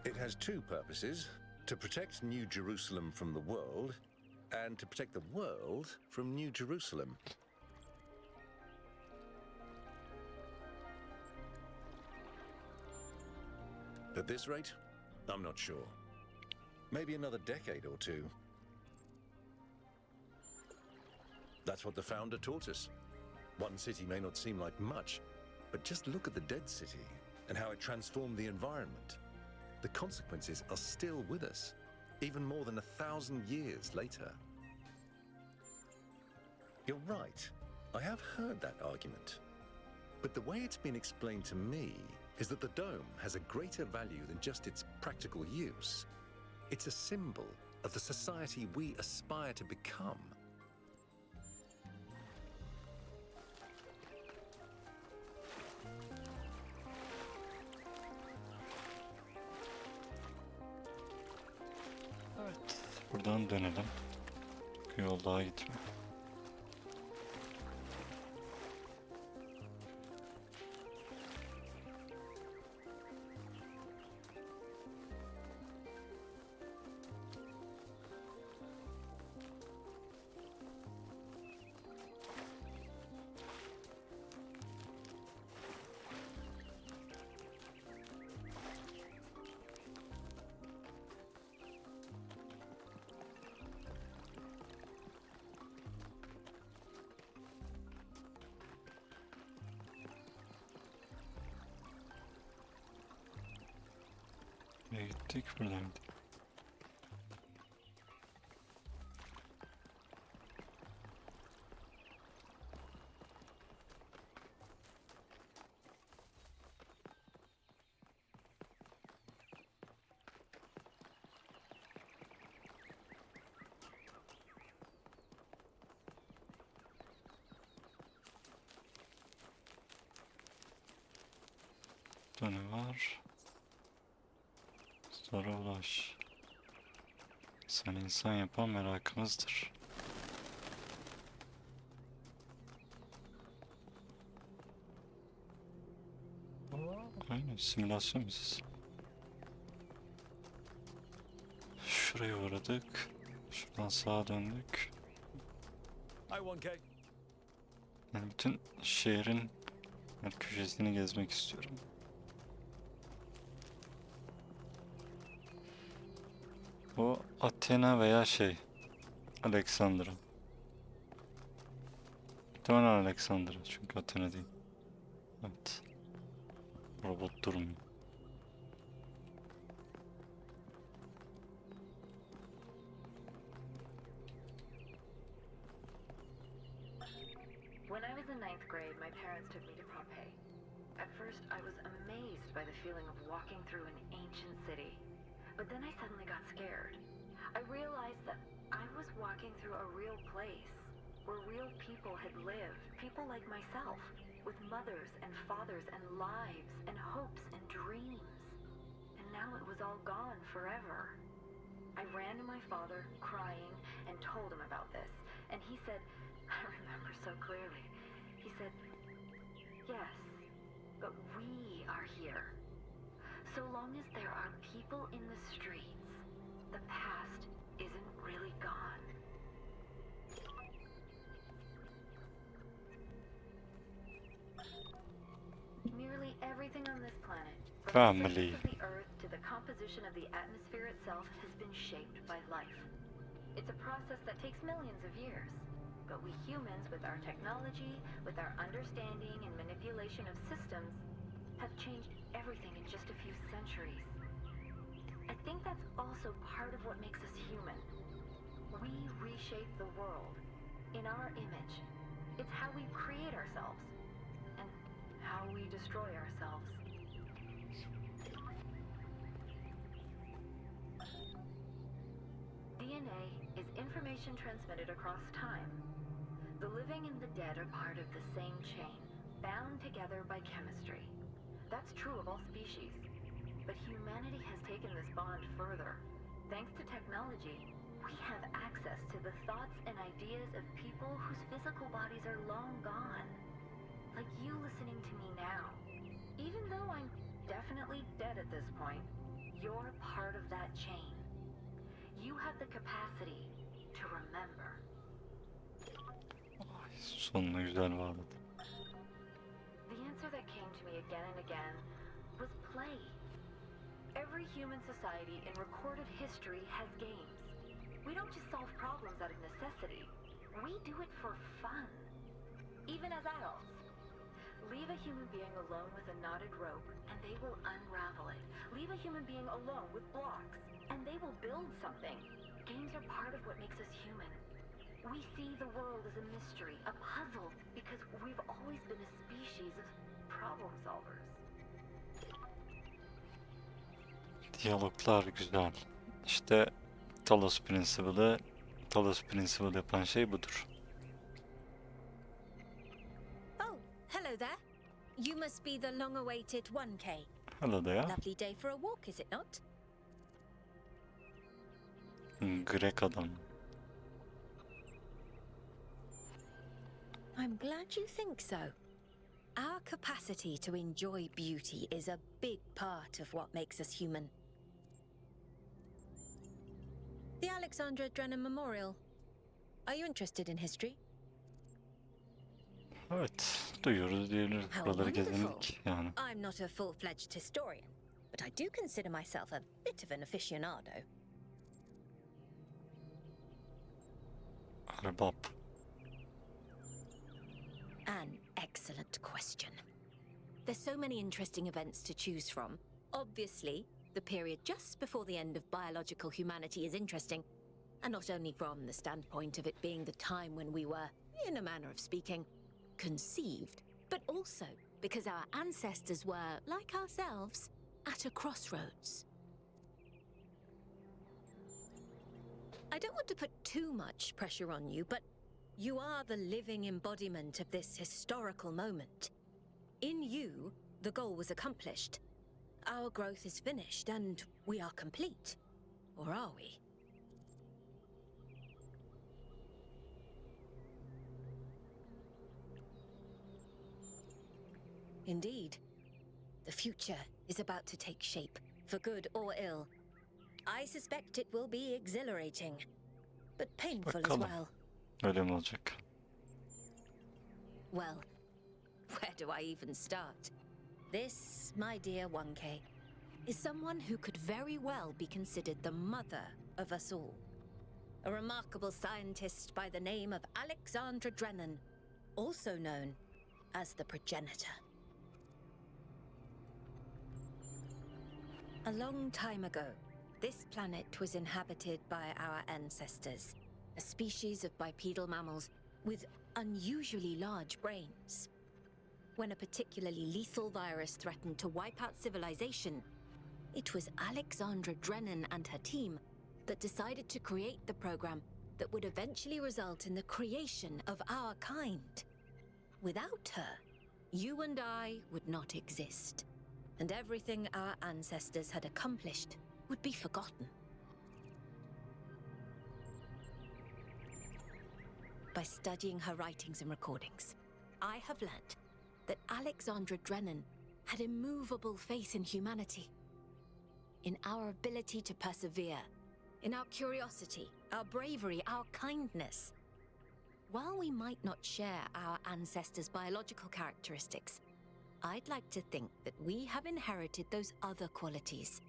It has two purposes: to protect New Jerusalem from the world, and to protect the world from New Jerusalem. At this rate, I'm not sure. Maybe another decade or two. That's what the founder taught us. One city may not seem like much, but just look at the dead city and how it transformed the environment. The consequences are still with us, even more than 1,000 years later. You're right. I have heard that argument. But the way it's been explained to me is that the dome has a greater value than just its practical use. It's a symbol of the society we aspire to become. Evet, buradan dönelim. Bir yol daha gitmiyor. Nereye gittik? Buradan gittik. Burada ne var? Sonra ulaş. Sen insan yapan merakımızdır. Aynen, simülasyon biziz. Şuraya uğradık. Şuradan sağa döndük. Yani bütün şehrin her köşesini gezmek istiyorum. O Athena veya Alexandra. Muhtemelen Alexandra çünkü Athena değil. Evet. Robot durmuyor. When I was in ninth grade, my parents took me to Pompeii. At first, I was amazed by the feeling of walking through an ancient city. But then I suddenly got scared. I realized that I was walking through a real place, where real people had lived, people like myself, with mothers and fathers and lives and hopes and dreams. And now it was all gone forever. I ran to my father, crying, and told him about this. And he said, I remember so clearly, he said, yes, but we are here. So long as there are people in the streets, the past isn't really gone. Nearly everything on this planet, from the Family. surface of the Earth to the composition of the atmosphere itself, has been shaped by life. It's a process that takes millions of years. But we humans, with our technology, with our understanding and manipulation of systems, have changed everything in just a few centuries. I think that's also part of what makes us human. We reshape the world in our image. It's how we create ourselves and how we destroy ourselves. DNA is information transmitted across time. The living and the dead are part of the same chain, bound together by chemistry. That's true of all species. But humanity has taken this bond further. Thanks to technology, we have access to the thoughts and ideas of people whose physical bodies are long gone. Like you listening to me now. Even though I'm definitely dead at this point, you're part of that chain. You have the capacity to remember. Sonuna güzel bağladı. The answer that came to me again and again was play. Every human society in recorded history has games. We don't just solve problems out of necessity. We do it for fun. Even as adults. Leave a human being alone with a knotted rope, and they will unravel it. Leave a human being alone with blocks, and they will build something. Games are part of what makes us human. We see the world as a mystery, a puzzle, because we've always been a species of problem solvers. Diyaloglar güzel. İşte Talos Principle yapan şey budur. Oh, hello there. You must be the long-awaited 1K. Hello there. Lovely day for a walk, is it not? Grek adam. I'm glad you think so. Our capacity to enjoy beauty is a big part of what makes us human. The Alexandra Drennan Memorial. Are you interested in history? Evet, duyuyoruz diyoruz. How Buraları wonderful. gezindik yani. I'm not a full-fledged historian, but I do consider myself a bit of an aficionado. Erbap. An excellent question. There's so many interesting events to choose from. Obviously, the period just before the end of biological humanity is interesting, and not only from the standpoint of it being the time when we were, in a manner of speaking, conceived, but also because our ancestors were, like ourselves, at a crossroads. I don't want to put too much pressure on you, but you are the living embodiment of this historical moment. In you, the goal was accomplished. Our growth is finished, and we are complete. Or are we? Indeed. The future is about to take shape, for good or ill. I suspect it will be exhilarating, but painful Bakalım. as well. Öyle mi olacak? Well, where do I even start? This, my dear 1K, is someone who could very well be considered the mother of us all. A remarkable scientist by the name of Alexandra Drennan, also known as the progenitor. A long time ago, this planet was inhabited by our ancestors, a species of bipedal mammals with unusually large brains. when a particularly lethal virus threatened to wipe out civilization, it was Alexandra Drennan and her team that decided to create the program that would eventually result in the creation of our kind. Without her, you and I would not exist, and everything our ancestors had accomplished would be forgotten. By studying her writings and recordings, I have learnt that Alexandra Drennan had immovable faith in humanity, in our ability to persevere, in our curiosity, our bravery, our kindness. While we might not share our ancestors' biological characteristics, I'd like to think that we have inherited those other qualities.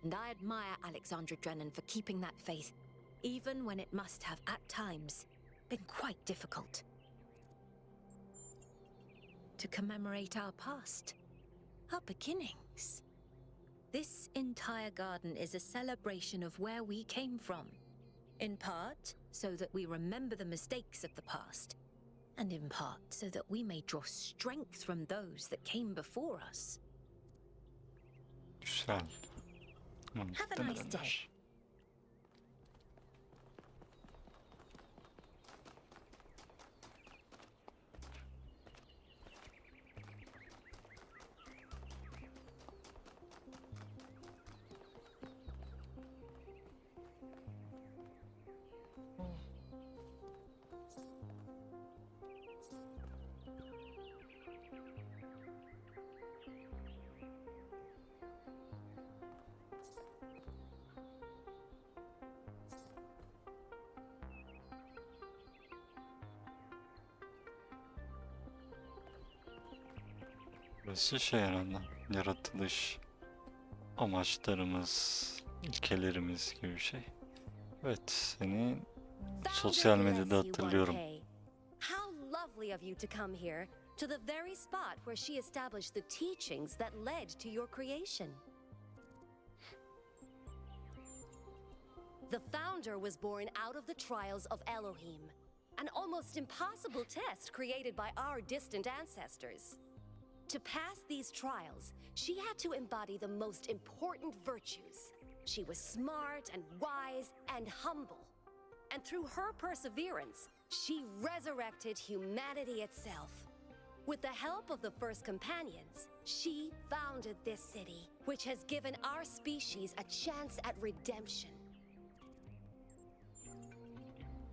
And I admire Alexandra Drennan for keeping that faith, even when it must have, at times, been quite difficult. To commemorate our past, our beginnings. This entire garden is a celebration of where we came from. In part, so that we remember the mistakes of the past, and in part, so that we may draw strength from those that came before us. Güzel. Have a nice day. Burası şey herhalde, yaratılış amaçlarımız, ilkelerimiz gibi bir şey. Evet, seni sosyal medyada hatırlıyorum. How lovely of you to come here, to the very spot where she established the teachings that led to your creation. The founder was born out of the trials of Elohim, an almost impossible test created by our distant ancestors. To pass these trials, she had to embody the most important virtues. She was smart and wise and humble. And through her perseverance, she resurrected humanity itself. With the help of the first companions, she founded this city, which has given our species a chance at redemption.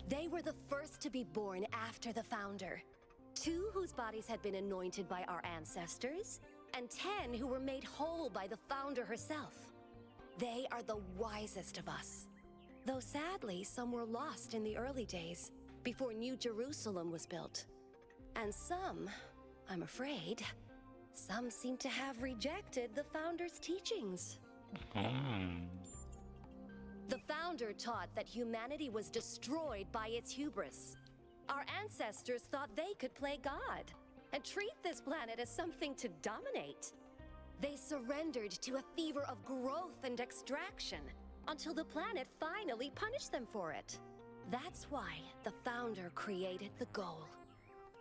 They were the first to be born after the founder. 2 whose bodies had been anointed by our ancestors, and 10 who were made whole by the founder herself. They are the wisest of us. Though sadly, some were lost in the early days, before New Jerusalem was built. And some, I'm afraid, some seem to have rejected the founder's teachings. The founder taught that humanity was destroyed by its hubris. Our ancestors thought they could play God and treat this planet as something to dominate. They surrendered to a fever of growth and extraction until the planet finally punished them for it. That's why the founder created the goal.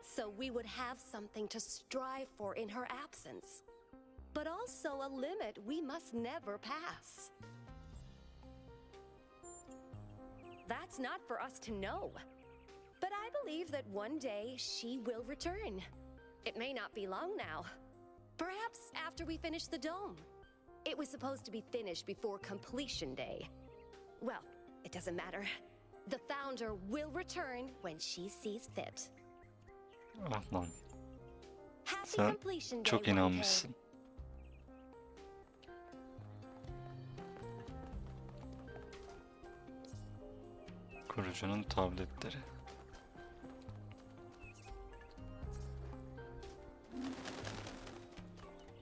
So we would have something to strive for in her absence, but also a limit we must never pass. That's not for us to know. But I believe that one day she will return. It may not be long now. Perhaps after we finish the dome. It was supposed to be finished before completion day. Well, it doesn't matter. The founder will return when she sees fit. Ah lan. Happy Sen completion day, çok 1K. inanmışsın. Kurucunun tabletleri.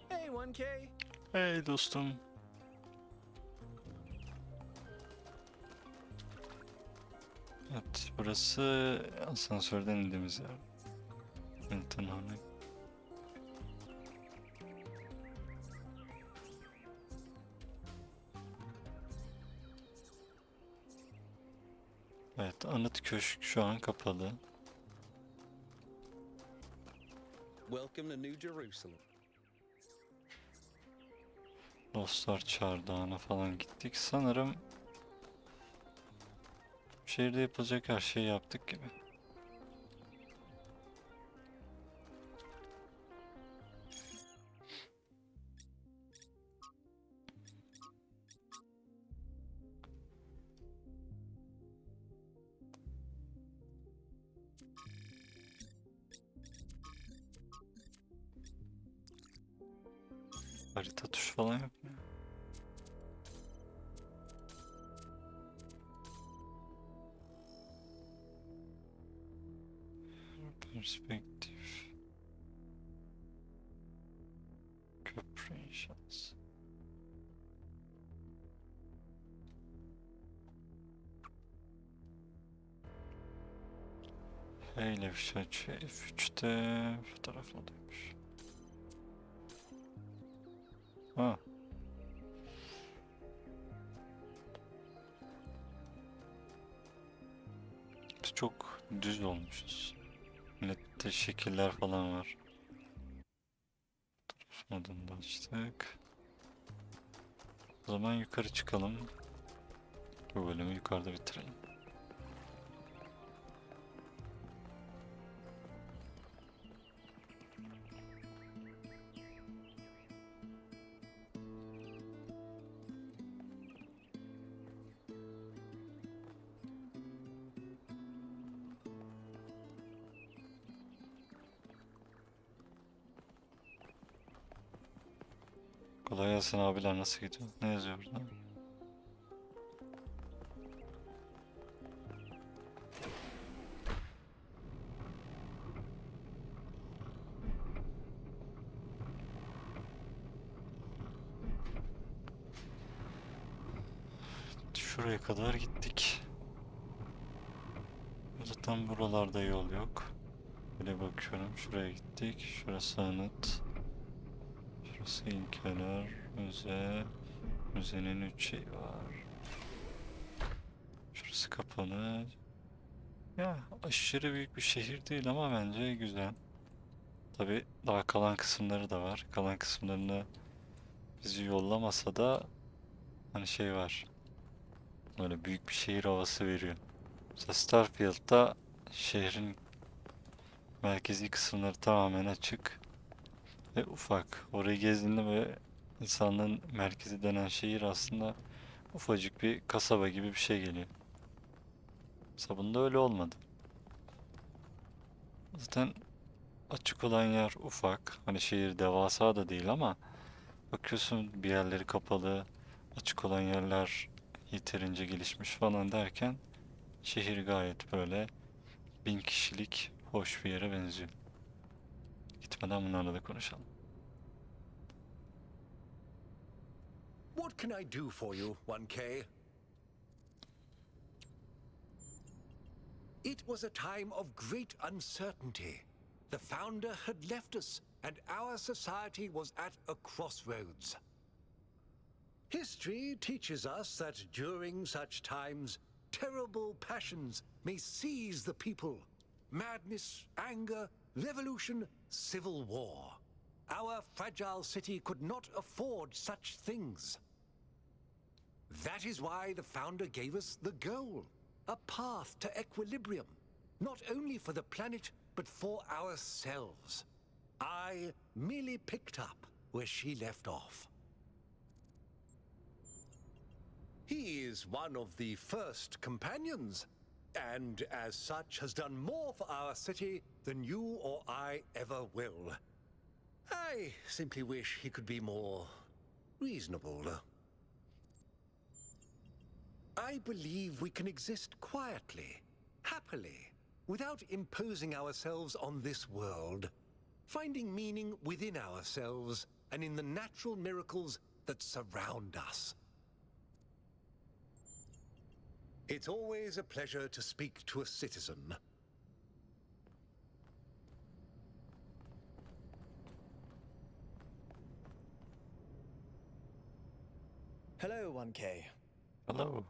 Hey, 1K. Hey dostum. Evet, burası asansörden indiğimiz yer. İnternet. Evet, anıt köşk şu an kapalı. Welcome to New Jerusalem. Dostlar çardağına falan gittik. Sanırım şehirde yapılacak her şeyi yaptık gibi. Harita tuşu falan yok mu? Perspektif. Köprü inşası. H ile bir şey açıyor. F3'te fotoğrafladaymış. Ha. Biz çok düz olmuşuz. Millette şekiller falan var. Modunu da açtık. O zaman yukarı çıkalım. Bu bölümü yukarıda bitirelim. Kolay gelsin abiler, nasıl gidiyor? Ne yazıyor burada? Şuraya kadar gittik. Zaten buralarda yol yok. Böyle bakıyorum, şuraya gittik. Şurası anıt. Şurası ilkeler, müze. Müzenin 3 şeyi var. Şurası kapalı. Ya aşırı büyük bir şehir değil ama bence güzel. Tabi daha kalan kısımları da var. Kalan kısımlarını bizi yollamasa da hani şey var. Böyle büyük bir şehir havası veriyor. Mesela Starfield'da şehrin merkezi kısımları tamamen açık ve ufak. Orayı gezdiğinde böyle insanlığın merkezi denen şehir aslında ufacık bir kasaba gibi bir şey geliyor. Mesela bunda öyle olmadı. Zaten açık olan yer ufak. Hani şehir devasa da değil ama bakıyorsun bir yerleri kapalı, açık olan yerler yeterince gelişmiş falan derken şehir gayet böyle 1000 kişilik hoş bir yere benziyor. Gitmeden bunlarla da konuşalım. What can I do for you, 1K? It was a time of great uncertainty. The founder had left us, and our society was at a crossroads. History teaches us that during such times, terrible passions may seize the people. Madness, anger, revolution, civil war. Our fragile city could not afford such things. That is why the founder gave us the goal, a path to equilibrium, not only for the planet, but for ourselves. I merely picked up where she left off. He is one of the first companions, and as such has done more for our city than you or I ever will. I simply wish he could be more reasonable. I believe we can exist quietly, happily, without imposing ourselves on this world, finding meaning within ourselves and in the natural miracles that surround us. It's always a pleasure to speak to a citizen. Hello, 1K. Hello.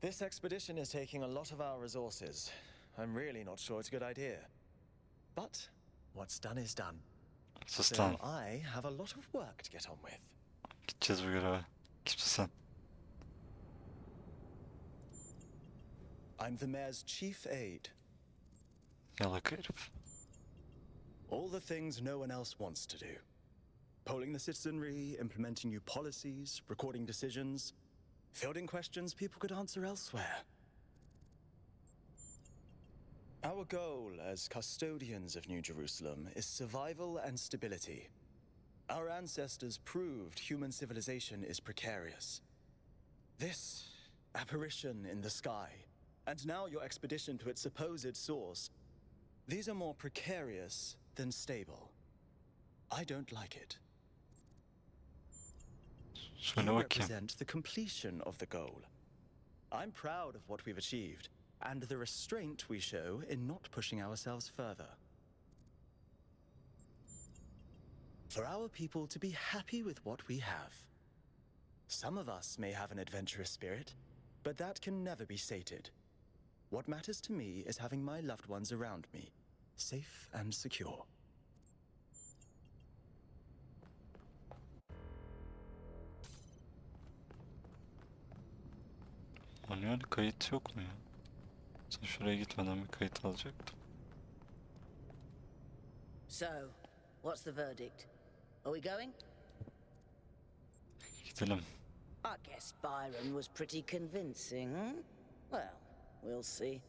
This expedition is taking a lot of our resources. I'm really not sure it's a good idea. But what's done is done. Sus So lan. I have a lot of work to get on with. Gideceğiz bu göreve. Kimsin sen? I'm the mayor's chief aide. Yalaka herif. All the things no one else wants to do. Polling the citizenry, implementing new policies, recording decisions, fielding questions people could answer elsewhere. Our goal as custodians of New Jerusalem is survival and stability. Our ancestors proved human civilization is precarious. This apparition in the sky, and now your expedition to its supposed source, these are more precarious than stable. I don't like it. You represent the completion of the goal. I'm proud of what we've achieved, and the restraint we show in not pushing ourselves further. For our people to be happy with what we have. Some of us may have an adventurous spirit, but that can never be sated. What matters to me is having my loved ones around me, safe and secure. Manuel kayıt yok mu ya? Sen şuraya gitmeden bir kayıt alacaktım. So, what's the verdict? Are we going? Gidelim. I guess Byron was pretty convincing, hmm? Well, we'll see.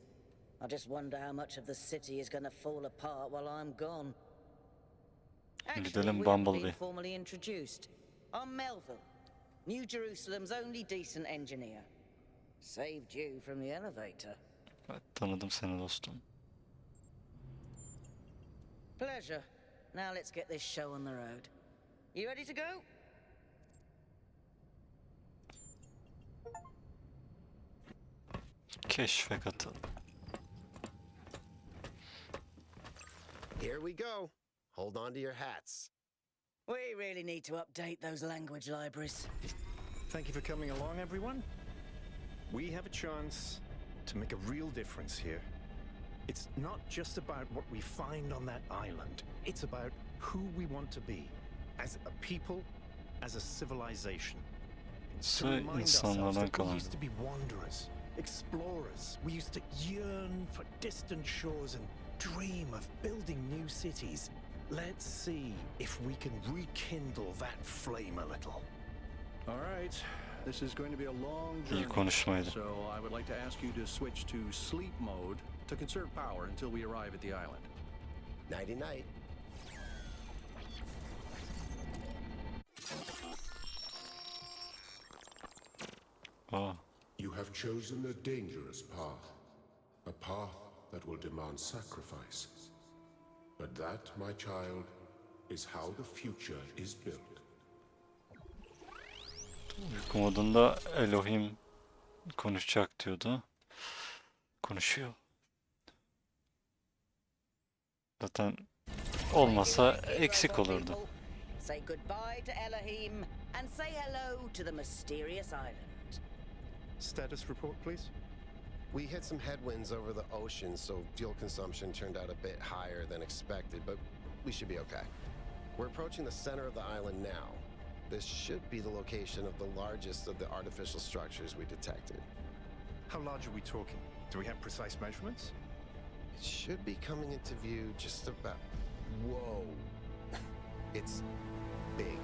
I just wonder how much of the city is going to fall apart while I'm gone. Actually, Gidelim we haven't Bumblebee. been formally introduced. I'm Melville, New Jerusalem's only decent engineer. Saved you from the elevator. Evet, tanıdım seni dostum. Pleasure. Now let's get this show on the road. You ready to go? Keşfe katıl. Here we go. Hold on to your hats. We really need to update those language libraries. Thank you for coming along, everyone. We have a chance to make a real difference here. It's not just about what we find on that island. It's about who we want to be as a people, as a civilization. To remind ourselves that we used to be wanderers, explorers. We used to yearn for distant shores and dream of building new cities. Let's see if we can rekindle that flame a little. All right. This is going to be a long İyi journey, konuşmaydı. so I would like to ask you to switch to sleep mode to conserve power until we arrive at the island. Nighty-night. Oh. You have chosen a dangerous path, a path that will demand sacrifice. But that, my child, is how the future is built. Uyku modunda Elohim konuşacak diyordu. Konuşuyor. Zaten olmasa eksik olurdu. Say goodbye to Elohim and say hello to the mysterious island. Status report, please. We hit some headwinds over the ocean, so fuel consumption turned out a bit higher than expected, but we should be okay. We're approaching the center of the island now. This should be the location of the largest of the artificial structures we detected. How large are we talking? Do we have precise measurements? It should be coming into view just about... Whoa. It's big.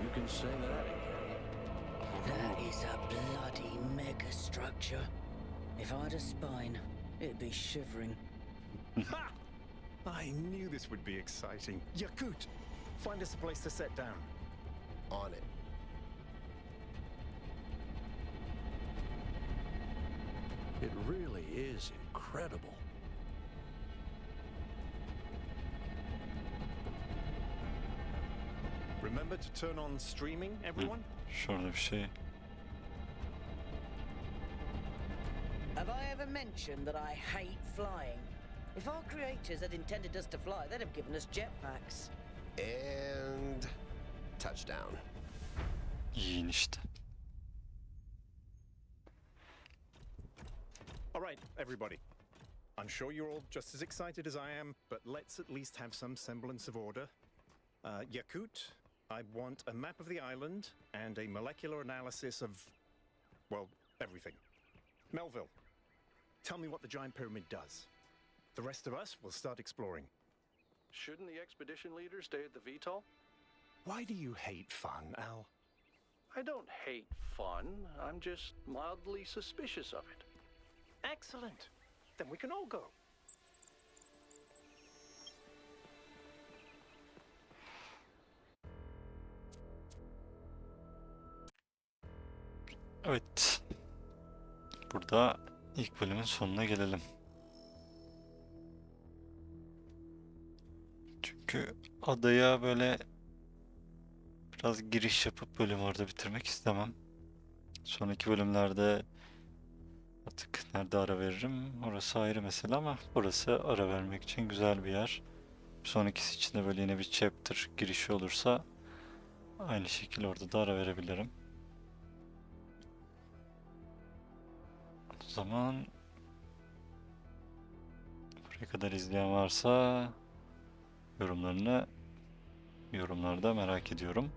You can say that again. That is a bloody megastructure. If I had a spine, it'd be shivering. Ha! I knew this would be exciting. Yakut, find us a place to set down. On it. It really is incredible. Remember to turn on streaming, everyone? Şurada bir şey. Have I ever mentioned that I hate flying? If our creators had intended us to fly, they'd have given us jetpacks. And... touchdown. Yiyin işte. All right, everybody. I'm sure you're all just as excited as I am, but let's at least have some semblance of order. Yakut, I want a map of the island and a molecular analysis of, well, everything. Melville, tell me what the giant pyramid does. The rest of us will start exploring. Shouldn't the expedition leader stay at the VTOL? Why do you hate fun, Al? I don't hate fun. I'm just mildly suspicious of it. Excellent. Then we can all go. Evet. Burada ilk bölümün sonuna gelelim. Çünkü adaya böyle biraz giriş yapıp bölümü orada bitirmek istemem. Sonraki bölümlerde artık nerede ara veririm orası ayrı mesele ama burası ara vermek için güzel bir yer. Sonrakisi için de böyle yine bir chapter girişi olursa aynı şekilde orada da ara verebilirim. O zaman buraya kadar izleyen varsa yorumlarını yorumlarda merak ediyorum.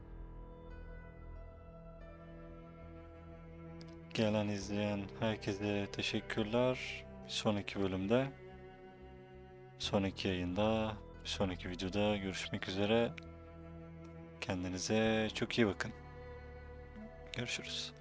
Gelen izleyen herkese teşekkürler. Bir sonraki bölümde, sonraki yayında, bir sonraki videoda görüşmek üzere. Kendinize çok iyi bakın. Görüşürüz.